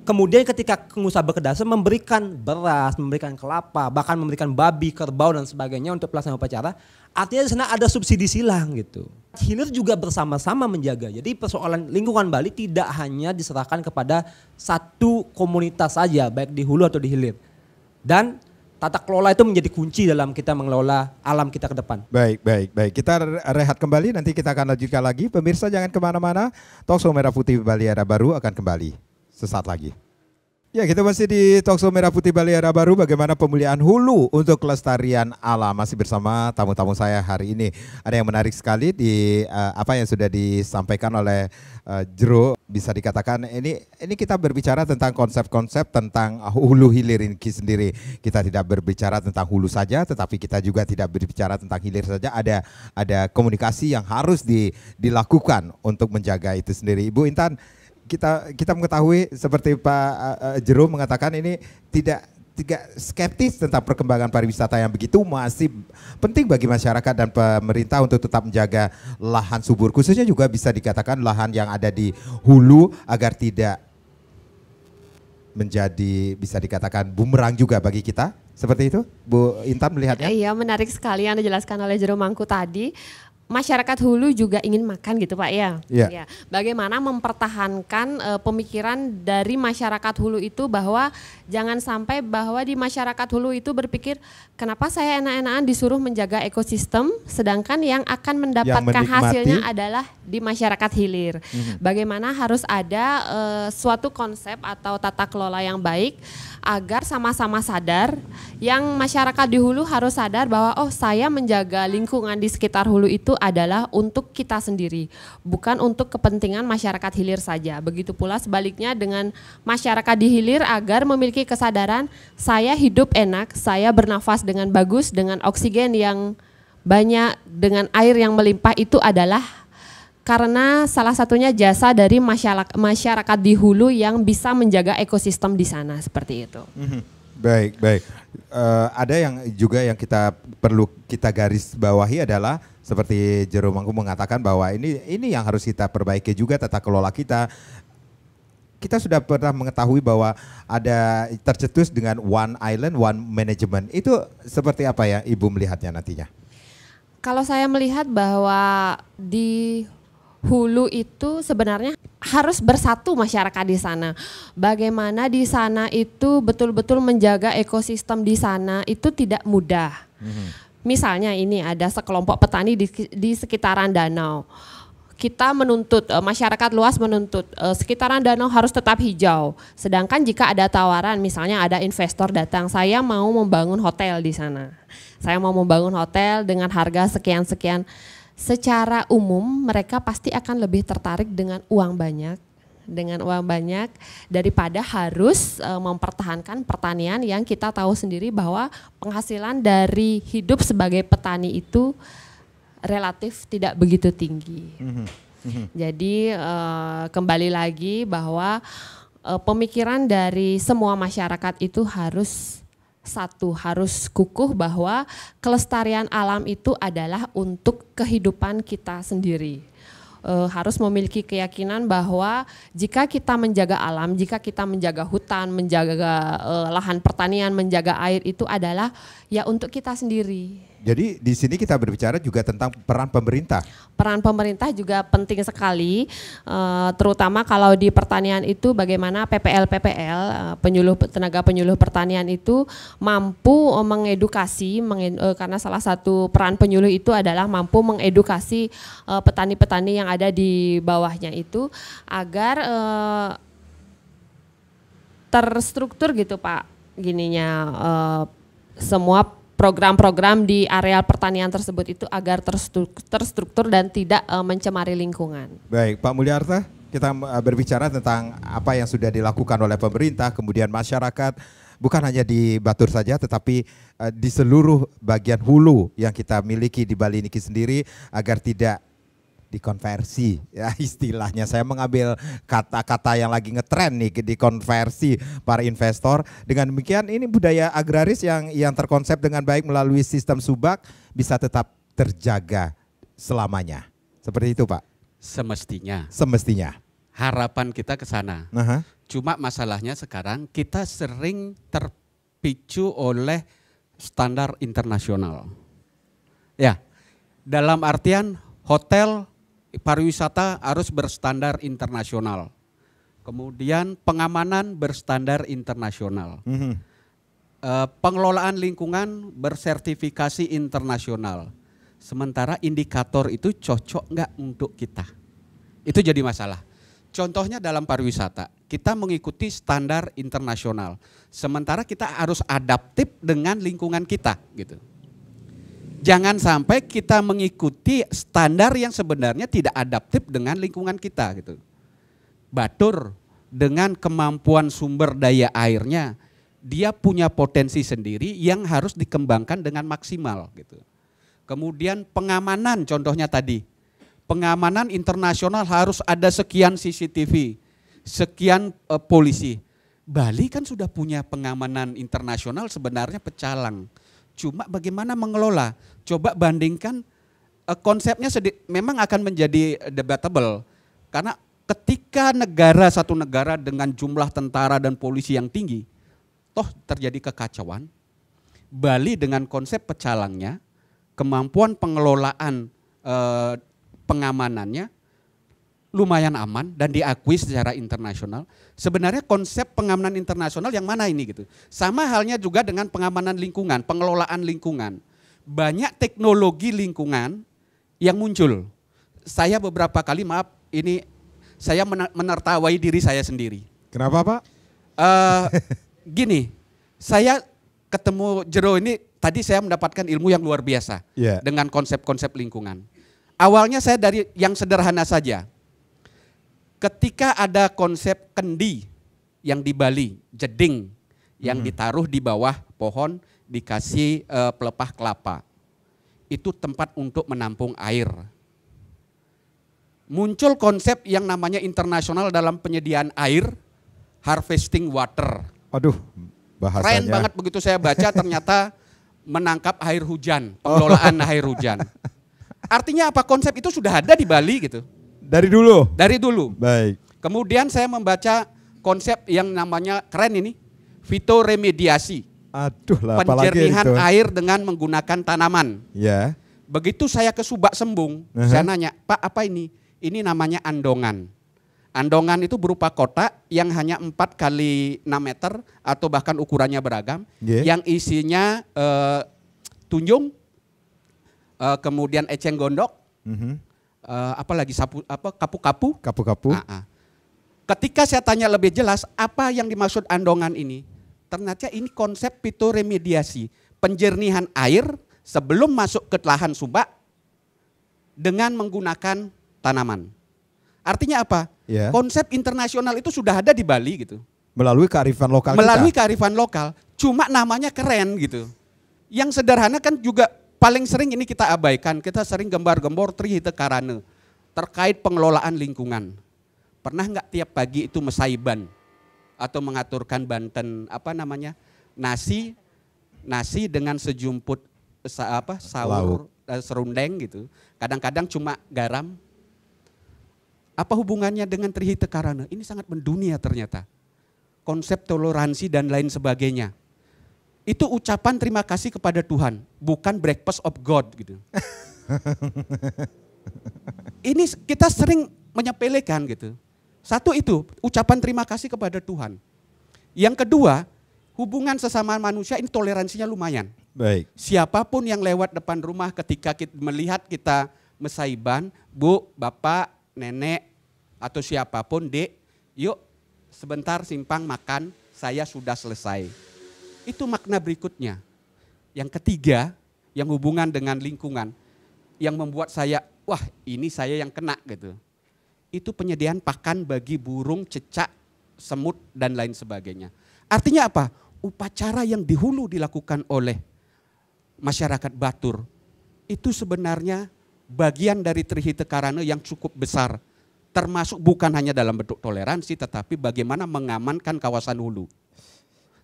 Kemudian ketika pengusaha Berkedasa memberikan beras, memberikan kelapa, bahkan memberikan babi, kerbau dan sebagainya untuk pelaksanaan upacara. Artinya di sana ada subsidi silang gitu. Hilir juga bersama-sama menjaga. Jadi persoalan lingkungan Bali tidak hanya diserahkan kepada satu komunitas saja, baik di hulu atau di hilir. Dan tata kelola itu menjadi kunci dalam kita mengelola alam kita ke depan. Baik. Kita rehat kembali, nanti kita akan lanjutkan lagi. Pemirsa jangan kemana-mana, Talkshow Merah Putih Bali Era Baru akan kembali sesaat lagi. Ya, kita masih di Talkshow Merah Putih Bali Era Baru, bagaimana pemulihan hulu untuk kelestarian alam. Masih bersama tamu-tamu saya hari ini. Ada yang menarik sekali di apa yang sudah disampaikan oleh Jero. Bisa dikatakan ini kita berbicara tentang konsep-konsep tentang hulu hilir ini sendiri. Kita tidak berbicara tentang hulu saja, tetapi kita juga tidak berbicara tentang hilir saja. Ada komunikasi yang harus dilakukan untuk menjaga itu sendiri. Ibu Intan, kita mengetahui seperti Pak Jero mengatakan ini tidak skeptis tentang perkembangan pariwisata yang begitu masih penting bagi masyarakat dan pemerintah untuk tetap menjaga lahan subur, khususnya juga bisa dikatakan lahan yang ada di hulu agar tidak menjadi bisa dikatakan bumerang juga bagi kita. Seperti itu Bu Intan melihatnya? Iya, menarik sekali yang dijelaskan oleh Jero Mangku tadi. Masyarakat hulu juga ingin makan gitu Pak ya. Ya. Bagaimana mempertahankan pemikiran dari masyarakat hulu itu bahwa jangan sampai bahwa di masyarakat hulu itu berpikir kenapa saya enak-enakan disuruh menjaga ekosistem sedangkan yang akan mendapatkan hasilnya adalah di masyarakat hilir. Bagaimana harus ada suatu konsep atau tata kelola yang baik agar sama-sama sadar, yang masyarakat di hulu harus sadar bahwa saya menjaga lingkungan di sekitar hulu itu adalah untuk kita sendiri, bukan untuk kepentingan masyarakat hilir saja. Begitu pula sebaliknya dengan masyarakat di hilir agar memiliki kesadaran saya hidup enak, saya bernafas dengan bagus, dengan oksigen yang banyak, dengan air yang melimpah itu adalah karena salah satunya jasa dari masyarakat di hulu yang bisa menjaga ekosistem di sana seperti itu. Baik, baik. Ada yang juga yang kita perlu kita garis bawahi adalah seperti Jero Mangku mengatakan bahwa ini yang harus kita perbaiki juga tata kelola kita. Kita sudah pernah mengetahui bahwa ada tercetus dengan one island, one management. Itu seperti apa ya Ibu melihatnya nantinya? Kalau saya melihat bahwa di hulu itu sebenarnya harus bersatu masyarakat di sana. Bagaimana di sana itu betul-betul menjaga ekosistem di sana itu tidak mudah. Misalnya ini ada sekelompok petani di sekitaran danau. Kita menuntut, masyarakat luas menuntut sekitaran danau harus tetap hijau. Sedangkan jika ada tawaran, misalnya ada investor datang, saya mau membangun hotel di sana. Saya mau membangun hotel dengan harga sekian-sekian. Secara umum mereka pasti akan lebih tertarik dengan uang banyak daripada harus mempertahankan pertanian yang kita tahu sendiri bahwa penghasilan dari hidup sebagai petani itu relatif tidak begitu tinggi. Jadi kembali lagi bahwa pemikiran dari semua masyarakat itu harus kukuh bahwa kelestarian alam itu adalah untuk kehidupan kita sendiri. Harus memiliki keyakinan bahwa jika kita menjaga alam, jika kita menjaga hutan, menjaga lahan pertanian, menjaga air itu adalah ya untuk kita sendiri. Jadi di sini kita berbicara juga tentang peran pemerintah. Peran pemerintah juga penting sekali, terutama kalau di pertanian itu bagaimana PPL, tenaga penyuluh pertanian itu mampu mengedukasi, karena salah satu peran penyuluh itu adalah mampu mengedukasi petani-petani yang ada di bawahnya itu agar terstruktur gitu Pak, semua program-program di areal pertanian tersebut itu agar terstruktur dan tidak mencemari lingkungan. Baik, Pak Mulyarta, kita berbicara tentang apa yang sudah dilakukan oleh pemerintah, kemudian masyarakat, bukan hanya di Batur saja, tetapi di seluruh bagian hulu yang kita miliki di Bali ini sendiri agar tidak dikonversi, ya istilahnya saya mengambil kata-kata yang lagi ngetren nih, dikonversi para investor. Dengan demikian ini budaya agraris yang terkonsep dengan baik melalui sistem subak bisa tetap terjaga selamanya. Seperti itu Pak? Semestinya. Harapan kita ke sana. Cuma masalahnya sekarang kita sering terpicu oleh standar internasional. Ya, dalam artian hotel pariwisata harus berstandar internasional. Kemudian pengamanan berstandar internasional. Pengelolaan lingkungan bersertifikasi internasional. Sementara indikator itu cocok nggak untuk kita? Itu jadi masalah. Contohnya dalam pariwisata, kita mengikuti standar internasional. Sementara kita harus adaptif dengan lingkungan kita gitu. Jangan sampai kita mengikuti standar yang sebenarnya tidak adaptif dengan lingkungan kita gitu. Batur dengan kemampuan sumber daya airnya, dia punya potensi sendiri yang harus dikembangkan dengan maksimal gitu. Kemudian pengamanan contohnya tadi. Pengamanan internasional harus ada sekian CCTV, sekian polisi. Bali kan sudah punya pengamanan internasional sebenarnya pecalang. Cuma bagaimana mengelola? Coba bandingkan konsepnya memang akan menjadi debatable. Karena ketika satu negara dengan jumlah tentara dan polisi yang tinggi, toh terjadi kekacauan. Bali dengan konsep pecalangnya, kemampuan pengelolaan pengamanannya lumayan aman dan diakui secara internasional. Sebenarnya konsep pengamanan internasional yang mana ini gitu. Sama halnya juga dengan pengamanan lingkungan, pengelolaan lingkungan. Banyak teknologi lingkungan yang muncul. Saya beberapa kali, maaf ini saya menertawai diri saya sendiri. Kenapa Pak? Gini, saya ketemu Jero ini, tadi saya mendapatkan ilmu yang luar biasa dengan konsep-konsep lingkungan. Awalnya saya dari yang sederhana saja. Ketika ada konsep kendi yang di Bali, jeding yang ditaruh di bawah pohon dikasih pelepah kelapa. Itu tempat untuk menampung air. Muncul konsep yang namanya internasional dalam penyediaan air, harvesting water. Aduh, Bahasanya. Keren banget begitu saya baca ternyata menangkap air hujan, pengelolaan air hujan. Artinya apa? Konsep itu sudah ada di Bali gitu. Dari dulu? Dari dulu. Baik. Kemudian saya membaca konsep yang namanya keren ini, fitoremediasi. Aduh lah, apalagi Penjernihan itu. air dengan menggunakan tanaman. Ya. Begitu saya ke Subak Sembung, saya nanya, Pak apa ini? Ini namanya andongan. Andongan itu berupa kotak yang hanya 4 kali 6 meter atau bahkan ukurannya beragam, yang isinya tunjung, kemudian eceng gondok, apalagi kapu-kapu. Kapu-kapu. Ketika saya tanya lebih jelas apa yang dimaksud andongan ini, ternyata ini konsep fitoremediasi, penjernihan air sebelum masuk ke lahan Subak dengan menggunakan tanaman. Artinya apa? Ya. Konsep internasional itu sudah ada di Bali gitu. Melalui kearifan lokal Melalui kita. kearifan lokal, cuma namanya keren gitu. Yang sederhana kan juga paling sering ini kita abaikan, kita sering gembar-gembor Trihita Karana terkait pengelolaan lingkungan. Pernah nggak tiap pagi itu mesaiban atau mengaturkan banten nasi dengan sejumput sahur serundeng gitu. Kadang-kadang cuma garam. Apa hubungannya dengan Trihita Karana? Ini sangat mendunia ternyata. Konsep toleransi dan lain sebagainya. Itu ucapan terima kasih kepada Tuhan, bukan breakfast of God gitu. Ini kita sering menyepelekan gitu. Satu itu, ucapan terima kasih kepada Tuhan. Yang kedua, hubungan sesama manusia ini toleransinya lumayan. Baik. Siapapun yang lewat depan rumah ketika kita melihat kita mesaiban, Bu, Bapak, Nenek, atau siapapun, Dek, yuk sebentar simpang makan, saya sudah selesai. Itu makna berikutnya. Yang ketiga, yang hubungan dengan lingkungan, yang membuat saya, wah ini saya yang kena gitu. Itu penyediaan pakan bagi burung, cecak, semut, dan lain sebagainya. Artinya apa? Upacara yang di hulu dilakukan oleh masyarakat Batur, itu sebenarnya bagian dari Trihita Karana yang cukup besar. Termasuk bukan hanya dalam bentuk toleransi, tetapi bagaimana mengamankan kawasan hulu.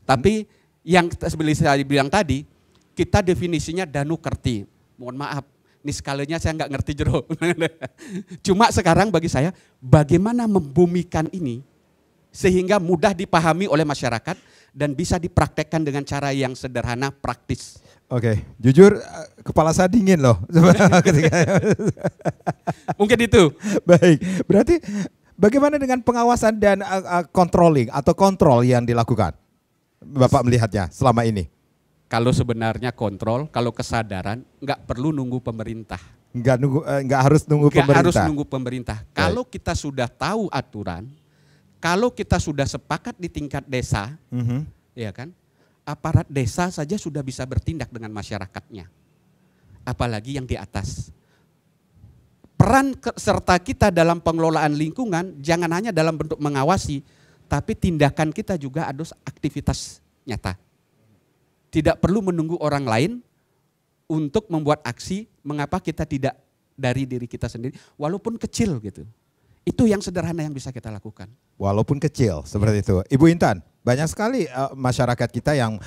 Tapi yang seperti saya bilang tadi, kita definisinya Danu Kerti. Mohon maaf, ini skalanya saya nggak ngerti jero. Cuma sekarang bagi saya, bagaimana membumikan ini sehingga mudah dipahami oleh masyarakat dan bisa dipraktekkan dengan cara yang sederhana, praktis. Oke, jujur kepala saya dingin loh. Mungkin itu. Baik, berarti bagaimana dengan pengawasan dan controlling atau kontrol yang dilakukan? Bapak melihatnya selama ini. Kalau sebenarnya kontrol, kalau kesadaran nggak perlu nunggu pemerintah. Nggak harus nunggu pemerintah. Nggak harus nunggu pemerintah. Kalau kita sudah tahu aturan, kalau kita sudah sepakat di tingkat desa, ya kan, aparat desa saja sudah bisa bertindak dengan masyarakatnya. Apalagi yang di atas. Peran serta kita dalam pengelolaan lingkungan jangan hanya dalam bentuk mengawasi, tapi tindakan kita juga harus aktivitas nyata. Tidak perlu menunggu orang lain untuk membuat aksi, mengapa kita tidak dari diri kita sendiri, walaupun kecil gitu. Itu yang sederhana yang bisa kita lakukan. Walaupun kecil, seperti itu. Ibu Intan, banyak sekali masyarakat kita yang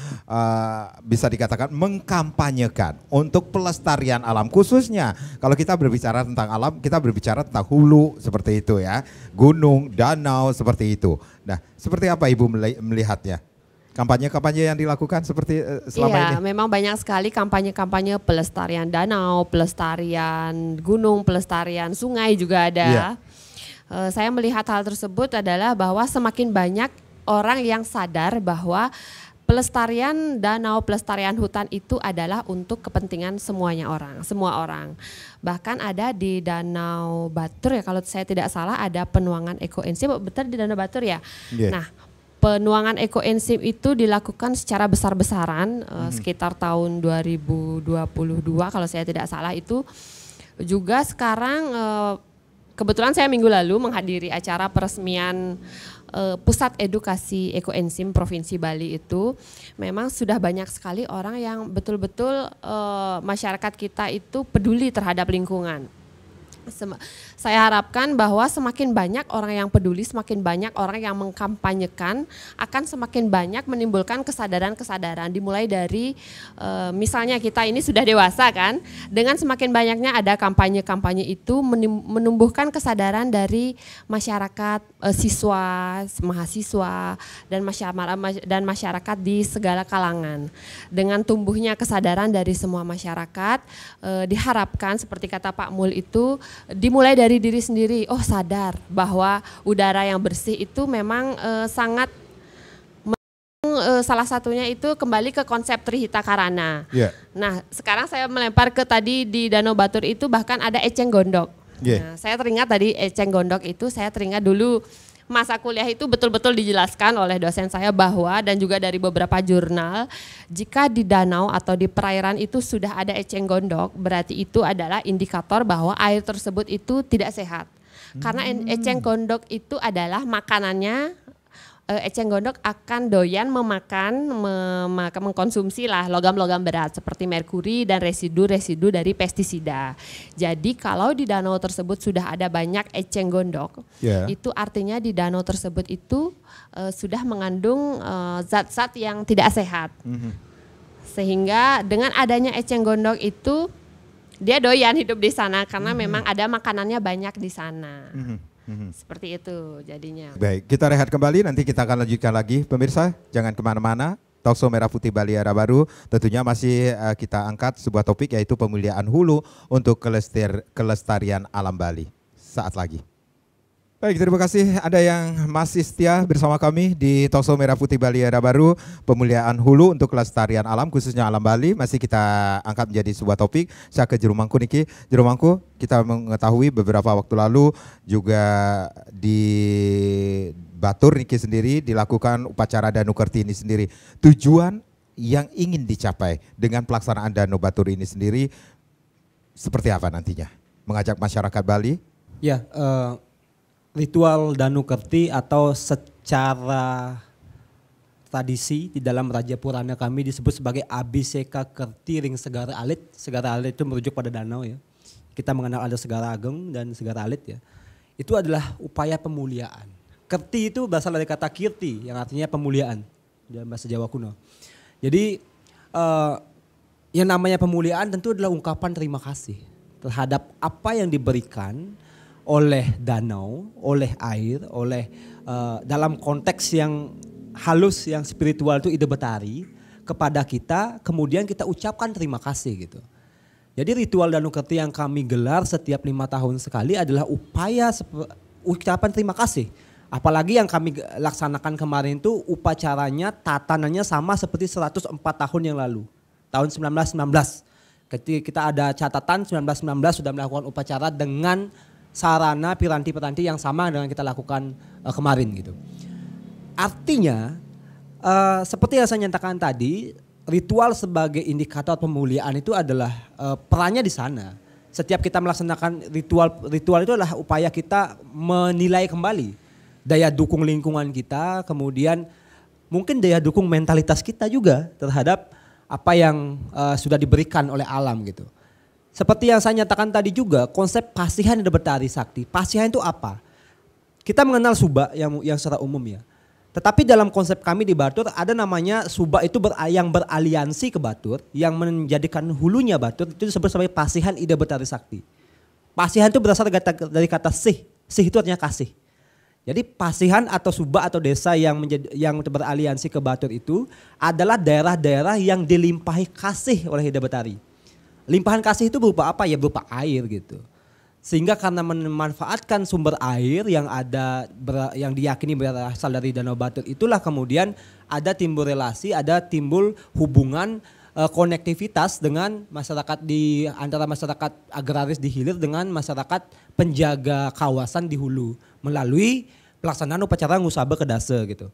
bisa dikatakan mengkampanyekan untuk pelestarian alam. Khususnya kalau kita berbicara tentang alam, kita berbicara tentang hulu seperti itu ya. Gunung, danau seperti itu. Nah, seperti apa Ibu melihatnya? Kampanye-kampanye yang dilakukan seperti selama ini? Iya, memang banyak sekali kampanye-kampanye pelestarian danau, pelestarian gunung, pelestarian sungai juga ada. Iya. Saya melihat hal tersebut adalah bahwa semakin banyak orang yang sadar bahwa pelestarian danau, pelestarian hutan itu adalah untuk kepentingan semua orang. Bahkan ada di Danau Batur ya, kalau saya tidak salah ada penuangan ekoenzim, betul di Danau Batur ya. Yeah. Nah, penuangan ekoenzim itu dilakukan secara besar-besaran sekitar tahun 2022 kalau saya tidak salah itu. Juga sekarang kebetulan saya minggu lalu menghadiri acara peresmian Pusat Edukasi Ekoenzim Provinsi Bali itu. Memang sudah banyak sekali orang yang betul-betul masyarakat kita itu peduli terhadap lingkungan. Saya harapkan bahwa semakin banyak orang yang peduli, semakin banyak orang yang mengkampanyekan, akan semakin banyak menimbulkan kesadaran-kesadaran. Dimulai dari misalnya kita ini sudah dewasa kan, dengan semakin banyaknya ada kampanye-kampanye itu menumbuhkan kesadaran dari masyarakat, siswa, mahasiswa, dan masyarakat di segala kalangan. Dengan tumbuhnya kesadaran dari semua masyarakat, diharapkan seperti kata Pak Mul itu, dimulai dari diri sendiri. Oh, sadar bahwa udara yang bersih itu memang sangat salah satunya itu kembali ke konsep Trihita Karana. Yeah. Nah, sekarang saya melempar ke tadi di Danau Batur itu bahkan ada eceng gondok. Yeah. Nah, saya teringat tadi eceng gondok itu, saya teringat dulu masa kuliah itu betul-betul dijelaskan oleh dosen saya bahwa dan juga dari beberapa jurnal, jika di danau atau di perairan itu sudah ada eceng gondok, berarti itu adalah indikator bahwa air tersebut itu tidak sehat. Karena eceng gondok itu adalah makanannya, eceng gondok akan doyan mengkonsumsi lah logam-logam berat seperti merkuri dan residu-residu dari pestisida. Jadi kalau di danau tersebut sudah ada banyak eceng gondok, itu artinya di danau tersebut itu sudah mengandung zat-zat yang tidak sehat. Sehingga dengan adanya eceng gondok itu dia doyan hidup di sana karena memang ada makanannya banyak di sana. Seperti itu jadinya. Baik, kita rehat kembali, nanti kita akan lanjutkan lagi. Pemirsa, jangan kemana-mana. Talkshow Merah Putih Bali Era Baru tentunya masih kita angkat sebuah topik, yaitu pemuliaan hulu untuk kelestarian alam Bali. Saat lagi. Baik, terima kasih Anda yang masih setia bersama kami di Talkshow Merah Putih Bali Era Baru, pemuliaan hulu untuk kelestarian alam, khususnya alam Bali. Masih kita angkat menjadi sebuah topik. Saya ke Jerumangku niki. Jerumangku, kita mengetahui beberapa waktu lalu juga di Batur niki sendiri dilakukan upacara Danu Kerti ini sendiri. Tujuan yang ingin dicapai dengan pelaksanaan Danu Batur ini sendiri seperti apa nantinya? Mengajak masyarakat Bali? Ya, ritual Danu Kerti atau secara tradisi di dalam Raja Purana kami disebut sebagai Abhiseka Kerti Ring Segara Alit. Segara Alit itu merujuk pada danau ya. Kita mengenal ada Segara Ageng dan Segara Alit ya. Itu adalah upaya pemuliaan. Kerti itu berasal dari kata kirti yang artinya pemuliaan dalam bahasa Jawa kuno. Jadi yang namanya pemuliaan tentu adalah ungkapan terima kasih terhadap apa yang diberikan oleh danau, oleh air, oleh dalam konteks yang halus, yang spiritual itu Ide Betari kepada kita, kemudian kita ucapkan terima kasih gitu. Jadi ritual Danu Kerti yang kami gelar setiap 5 tahun sekali adalah upaya ucapan terima kasih. Apalagi yang kami laksanakan kemarin itu upacaranya, tatanannya sama seperti 104 tahun yang lalu, tahun 1919. Ketika kita ada catatan 1919 sudah melakukan upacara dengan sarana piranti-piranti yang sama dengan kita lakukan kemarin gitu. Artinya seperti yang saya nyatakan tadi, ritual sebagai indikator pemuliaan itu adalah perannya di sana. Setiap kita melaksanakan ritual itu adalah upaya kita menilai kembali daya dukung lingkungan kita, kemudian mungkin daya dukung mentalitas kita juga terhadap apa yang sudah diberikan oleh alam gitu. Seperti yang saya nyatakan tadi juga, konsep pasihan Ide Betari Sakti. Pasihan itu apa? Kita mengenal Suba yang secara umum ya. Tetapi dalam konsep kami di Batur ada namanya Suba itu yang beraliansi ke Batur, yang menjadikan hulunya Batur itu disebut sebagai pasihan Ide Betari Sakti. Pasihan itu berasal dari kata sih. Sih itu artinya kasih. Jadi pasihan atau Suba atau desa yang beraliansi ke Batur itu adalah daerah-daerah yang dilimpahi kasih oleh Ide Betari. Limpahan kasih itu berupa apa? Ya berupa air gitu. Sehingga karena memanfaatkan sumber air yang ada yang diyakini berasal dari Danau Batur, itulah kemudian ada timbul relasi, ada timbul hubungan konektivitas dengan masyarakat di antara masyarakat agraris di hilir dengan masyarakat penjaga kawasan di hulu melalui pelaksanaan upacara ngusaba kedase gitu.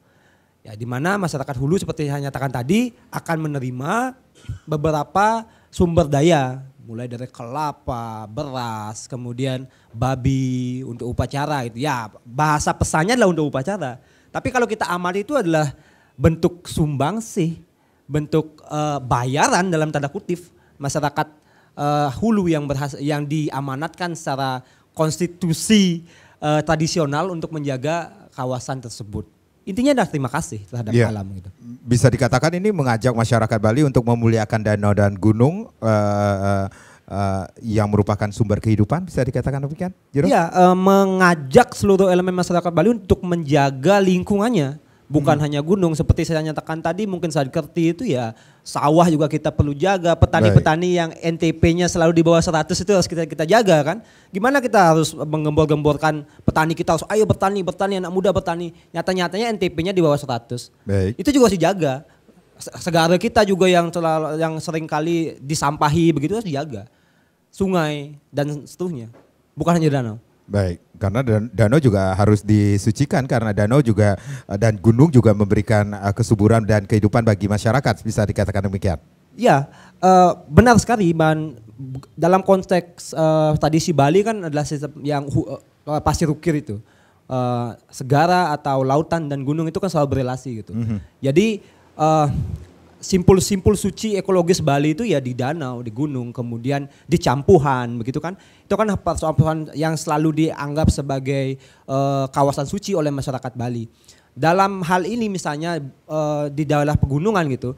Ya, di mana masyarakat hulu seperti yang saya nyatakan tadi akan menerima beberapa sumber daya, mulai dari kelapa, beras, kemudian babi untuk upacara gitu. Ya, bahasa pesannya adalah untuk upacara. Tapi kalau kita amati itu adalah bentuk sumbangsih, bentuk bayaran dalam tanda kutip masyarakat hulu yang diamanatkan secara konstitusi tradisional untuk menjaga kawasan tersebut. Intinya adalah terima kasih terhadap alam gitu. Bisa dikatakan ini mengajak masyarakat Bali untuk memuliakan danau dan gunung yang merupakan sumber kehidupan, bisa dikatakan demikian? Iya, mengajak seluruh elemen masyarakat Bali untuk menjaga lingkungannya. Bukan hanya gunung, seperti saya nyatakan tadi, mungkin saat kerti itu ya sawah juga kita perlu jaga. Petani-petani yang NTP-nya selalu di bawah 100 itu harus kita jaga kan. Gimana kita harus menggembor-gemborkan petani kita harus ayo bertani, anak muda bertani. Nyata-nyatanya NTP-nya di bawah 100. Baik. Itu juga harus dijaga. Segara kita juga yang sering kali disampahi begitu harus dijaga. Sungai dan seterusnya. Bukan hanya danau. Baik, karena danau juga harus disucikan karena danau juga dan gunung juga memberikan kesuburan dan kehidupan bagi masyarakat, bisa dikatakan demikian. Ya, benar sekali, Man. Dalam konteks tradisi Bali kan adalah sistem yang pasir ukir itu. Segara atau lautan dan gunung itu kan selalu berrelasi gitu. Jadi simpul-simpul suci ekologis Bali itu ya di danau, di gunung, kemudian di campuhan begitu kan. Itu kan persoalan yang selalu dianggap sebagai kawasan suci oleh masyarakat Bali. Dalam hal ini misalnya di daerah pegunungan gitu,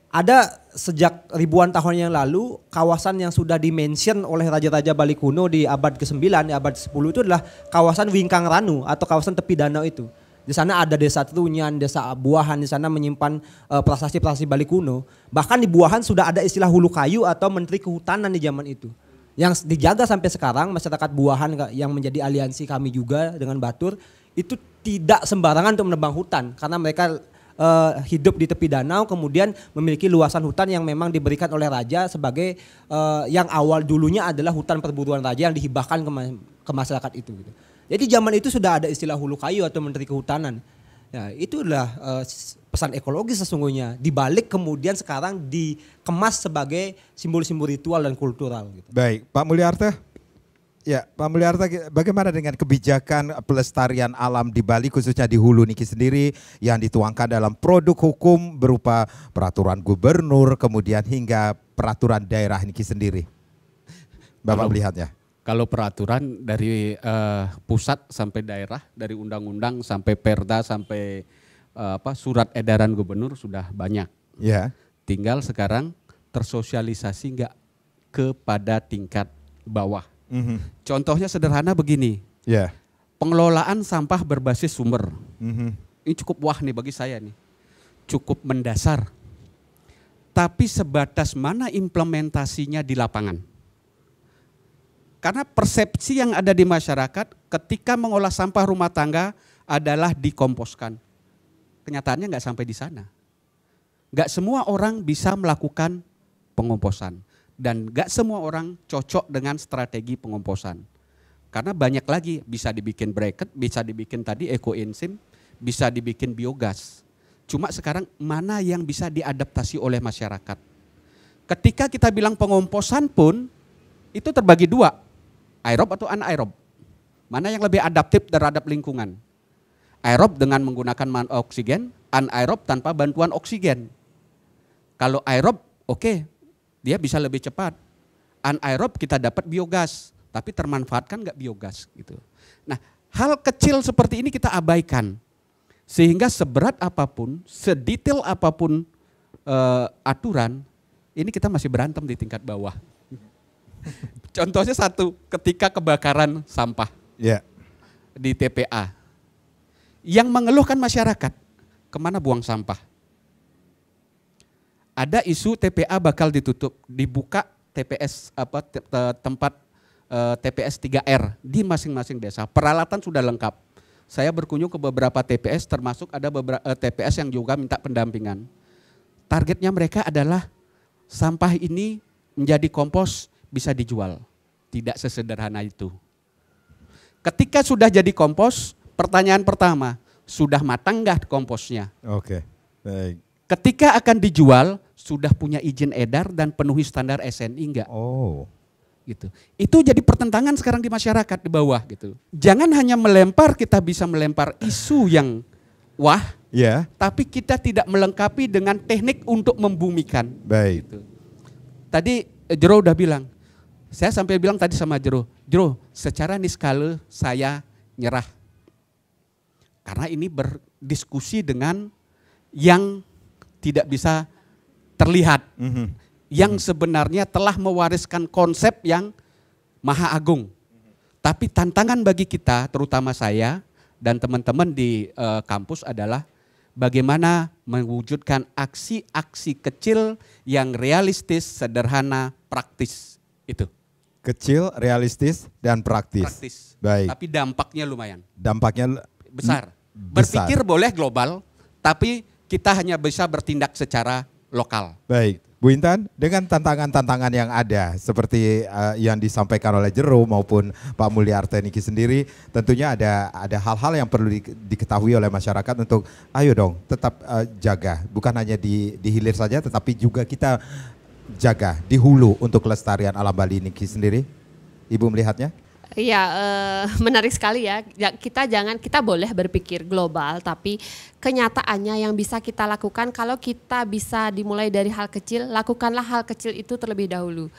ada sejak ribuan tahun yang lalu kawasan yang sudah dimention oleh raja-raja Bali kuno di abad ke-9, di abad ke-10 itu adalah kawasan Wingkang Ranu atau kawasan tepi danau itu. Di sana ada desa Trunyan, desa Buahan, di sana menyimpan prasasti-prasasti Bali kuno. Bahkan di Buahan sudah ada istilah hulu kayu atau menteri kehutanan di zaman itu. Yang dijaga sampai sekarang masyarakat Buahan yang menjadi aliansi kami juga dengan Batur, itu tidak sembarangan untuk menebang hutan. Karena mereka hidup di tepi danau kemudian memiliki luasan hutan yang memang diberikan oleh raja sebagai yang awal dulunya adalah hutan perburuan raja yang dihibahkan ke masyarakat itu gitu. Jadi zaman itu sudah ada istilah hulu kayu atau menteri kehutanan. Ya, itulah pesan ekologis sesungguhnya. Dibalik kemudian sekarang dikemas sebagai simbol-simbol ritual dan kultural. Gitu. Baik, Pak Mulyarta. Ya, Pak Mulyarta, bagaimana dengan kebijakan pelestarian alam di Bali khususnya di Hulu Niki sendiri yang dituangkan dalam produk hukum berupa peraturan gubernur kemudian hingga peraturan daerah Niki sendiri? Bapak melihatnya. Kalau peraturan dari pusat sampai daerah, dari undang-undang sampai perda sampai surat edaran gubernur sudah banyak. Ya. Tinggal sekarang tersosialisasi enggak kepada tingkat bawah. Contohnya sederhana begini. Ya. Pengelolaan sampah berbasis sumber. Ini cukup wah nih bagi saya nih. Cukup mendasar. Tapi sebatas mana implementasinya di lapangan? Karena persepsi yang ada di masyarakat ketika mengolah sampah rumah tangga adalah dikomposkan. Kenyataannya nggak sampai di sana. Nggak semua orang bisa melakukan pengomposan. Dan nggak semua orang cocok dengan strategi pengomposan. Karena banyak lagi, bisa dibikin bracket, bisa dibikin tadi ekoenzim, bisa dibikin biogas. Cuma sekarang mana yang bisa diadaptasi oleh masyarakat. Ketika kita bilang pengomposan pun, itu terbagi dua. Aerob atau anaerob. Mana yang lebih adaptif terhadap lingkungan? Aerob dengan menggunakan oksigen, anaerob tanpa bantuan oksigen. Kalau aerob, oke, dia bisa lebih cepat. Anaerob kita dapat biogas, tapi termanfaatkan nggak biogas gitu. Nah, hal kecil seperti ini kita abaikan. Sehingga seberat apapun, sedetail apapun aturan, ini kita masih berantem di tingkat bawah. Contohnya satu, ketika kebakaran sampah di TPA. Yang mengeluhkan masyarakat, kemana buang sampah? Ada isu TPA bakal ditutup, dibuka TPS tempat TPS 3R di masing-masing desa. Peralatan sudah lengkap. Saya berkunjung ke beberapa TPS, termasuk ada beberapa TPS yang juga minta pendampingan. Targetnya mereka adalah sampah ini menjadi kompos bisa dijual. Tidak sesederhana itu. Ketika sudah jadi kompos, pertanyaan pertama, sudah matang nggak komposnya? Oke, baik. Ketika akan dijual, sudah punya izin edar dan penuhi standar SNI enggak? Oh. Gitu. Itu jadi pertentangan sekarang di masyarakat di bawah gitu. Jangan hanya melempar, kita bisa melempar isu yang wah, tapi kita tidak melengkapi dengan teknik untuk membumikan. Baik. Gitu. Tadi Jero udah bilang, Saya sampai bilang tadi sama Jero, secara niskala saya nyerah. Karena ini berdiskusi dengan yang tidak bisa terlihat. Yang sebenarnya telah mewariskan konsep yang maha agung. Tapi tantangan bagi kita, terutama saya dan teman-teman di kampus adalah bagaimana mewujudkan aksi-aksi kecil yang realistis, sederhana, praktis. Itu. Kecil, realistis, dan praktis. Baik. Tapi dampaknya lumayan. Dampaknya besar. besar. Berpikir boleh global, tapi kita hanya bisa bertindak secara lokal. Baik. Bu Intan, dengan tantangan-tantangan yang ada seperti yang disampaikan oleh Jero maupun Pak Mulyaarte Niki sendiri, tentunya ada hal-hal yang perlu diketahui oleh masyarakat untuk ayo dong tetap jaga, bukan hanya di hilir saja tetapi juga kita jaga di hulu untuk kelestarian alam Bali Niki sendiri. Ibu melihatnya? Iya, menarik sekali ya. Kita boleh berpikir global, tapi kenyataannya yang bisa kita lakukan kalau kita bisa dimulai dari hal kecil, lakukanlah hal kecil itu terlebih dahulu.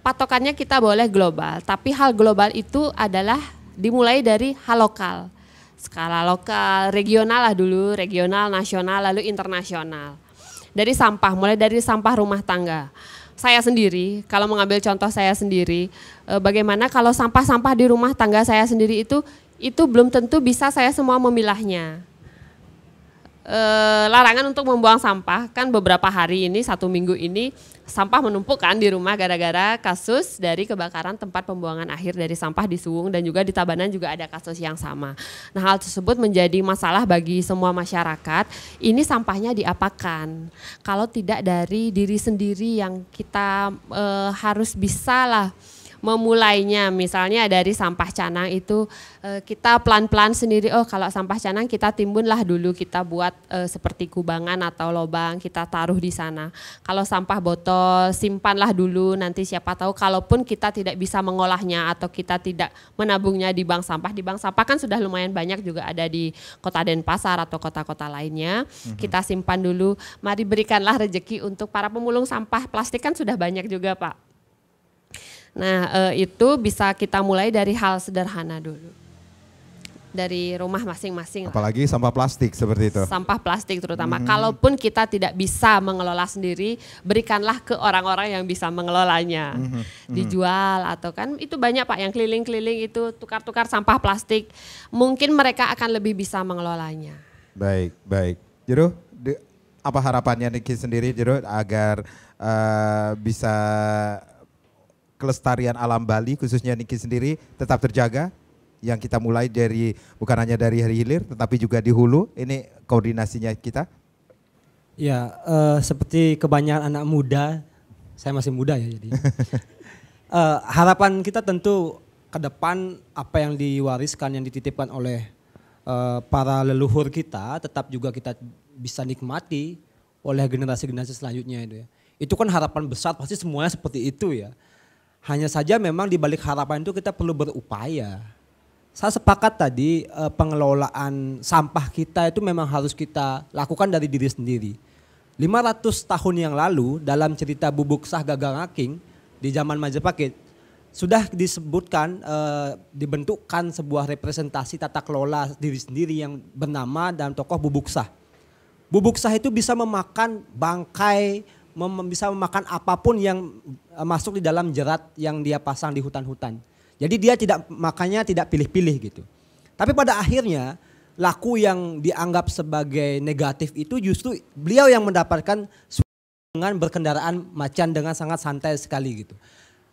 Patokannya kita boleh global, tapi hal global itu adalah dimulai dari hal lokal. Skala lokal, regional lah dulu, regional, nasional, lalu internasional. Dari sampah, mulai dari sampah rumah tangga. Saya sendiri, kalau mengambil contoh saya sendiri, bagaimana kalau sampah-sampah di rumah tangga saya sendiri itu belum tentu bisa saya semua memilahnya. Larangan untuk membuang sampah kan beberapa hari ini, 1 minggu ini sampah menumpuk kan di rumah gara-gara kasus dari kebakaran tempat pembuangan akhir dari sampah di Suwung, dan juga di Tabanan juga ada kasus yang sama. Nah, hal tersebut menjadi masalah bagi semua masyarakat. Ini sampahnya diapakan? Kalau tidak dari diri sendiri yang kita harus bisa lah memulainya, misalnya dari sampah canang itu kita pelan-pelan sendiri. Oh, kalau sampah canang kita timbunlah dulu, kita buat seperti kubangan atau lobang, kita taruh di sana. Kalau sampah botol simpanlah dulu, nanti siapa tahu kalaupun kita tidak bisa mengolahnya atau kita tidak menabungnya di bank sampah. Di bank sampah kan sudah lumayan banyak juga ada di Kota Denpasar atau kota-kota lainnya. Kita simpan dulu. Mari berikanlah rezeki untuk para pemulung sampah plastik, kan sudah banyak juga, Pak. Nah, itu bisa kita mulai dari hal sederhana dulu. Dari rumah masing-masing. Apalagi sampah plastik seperti itu. Sampah plastik terutama. Kalaupun kita tidak bisa mengelola sendiri, berikanlah ke orang-orang yang bisa mengelolanya. Dijual atau kan itu banyak, Pak, yang keliling-keliling itu tukar-tukar sampah plastik. Mungkin mereka akan lebih bisa mengelolanya. Baik, baik. Jero, apa harapannya Niki sendiri, Jero, agar bisa kelestarian alam Bali khususnya Niki sendiri tetap terjaga, yang kita mulai dari bukan hanya dari hari hilir tetapi juga di hulu, ini koordinasinya kita? Ya, seperti kebanyakan anak muda, saya masih muda ya jadi. Harapan kita tentu ke depan apa yang diwariskan, yang dititipkan oleh para leluhur kita tetap juga kita bisa nikmati oleh generasi-generasi selanjutnya itu ya. Itu kan harapan besar, pasti semuanya seperti itu ya. Hanya saja memang di balik harapan itu kita perlu berupaya. Saya sepakat tadi pengelolaan sampah kita itu memang harus kita lakukan dari diri sendiri. 500 tahun yang lalu dalam cerita Bubuk Sah Gagang Aking di zaman Majapahit sudah disebutkan dibentukkan sebuah representasi tata kelola diri sendiri yang bernama dan tokoh Bubuk Sah. Bubuk Sah itu bisa memakan bangkai, bisa memakan apapun yang masuk di dalam jerat yang dia pasang di hutan-hutan. Jadi dia makannya tidak pilih-pilih gitu. Tapi pada akhirnya laku yang dianggap sebagai negatif itu justru beliau yang mendapatkan dengan berkendaraan macan dengan sangat santai sekali gitu.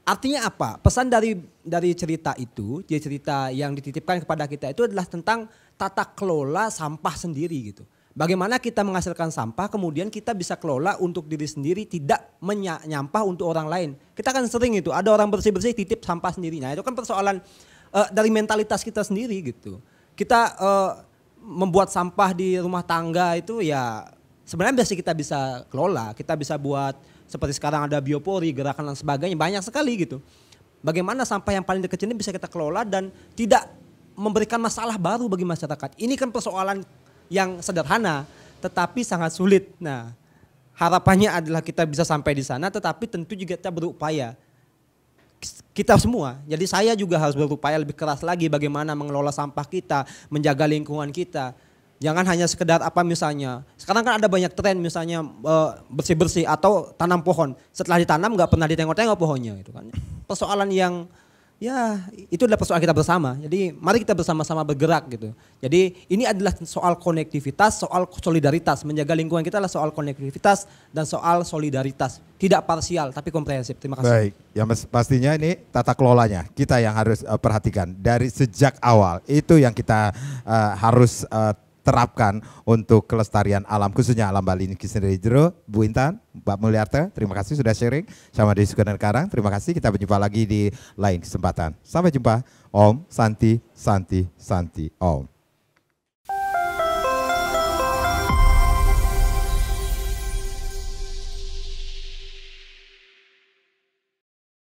Artinya apa? Pesan dari cerita itu, cerita yang dititipkan kepada kita itu adalah tentang tata kelola sampah sendiri gitu. Bagaimana kita menghasilkan sampah, kemudian kita bisa kelola untuk diri sendiri, tidak menyampah untuk orang lain. Kita kan sering itu, ada orang bersih-bersih titip sampah sendiri. Nah itu kan persoalan dari mentalitas kita sendiri gitu. Kita membuat sampah di rumah tangga itu ya sebenarnya kita bisa kelola. Kita bisa buat seperti sekarang ada biopori, gerakan dan sebagainya, banyak sekali gitu. Bagaimana sampah yang paling dekat ini bisa kita kelola dan tidak memberikan masalah baru bagi masyarakat. Ini kan persoalan yang sederhana tetapi sangat sulit. Nah, harapannya adalah kita bisa sampai di sana, tetapi tentu juga kita berupaya. kita semua. Jadi saya juga harus berupaya lebih keras lagi bagaimana mengelola sampah kita, menjaga lingkungan kita. Jangan hanya sekedar apa misalnya. Sekarang kan ada banyak tren misalnya bersih-bersih atau tanam pohon. Setelah ditanam nggak pernah ditengok-tengok pohonnya itu kan. Persoalan yang ya itu adalah persoalan kita bersama. Jadi mari kita bersama-sama bergerak gitu. Jadi ini adalah soal konektivitas, soal solidaritas. Menjaga lingkungan kita adalah soal konektivitas dan soal solidaritas. Tidak parsial tapi komprehensif. Terima kasih. Baik, yang pastinya ini tata kelolanya kita yang harus perhatikan dari sejak awal. Itu yang kita harus terapkan untuk kelestarian alam, khususnya alam Bali ini sendiri. Bu Intan, Mbak Mulyarta, terima kasih sudah sharing sama di Sukanan Karang. Terima kasih, kita berjumpa lagi di lain kesempatan. Sampai jumpa. Om Santi Santi Santi Om.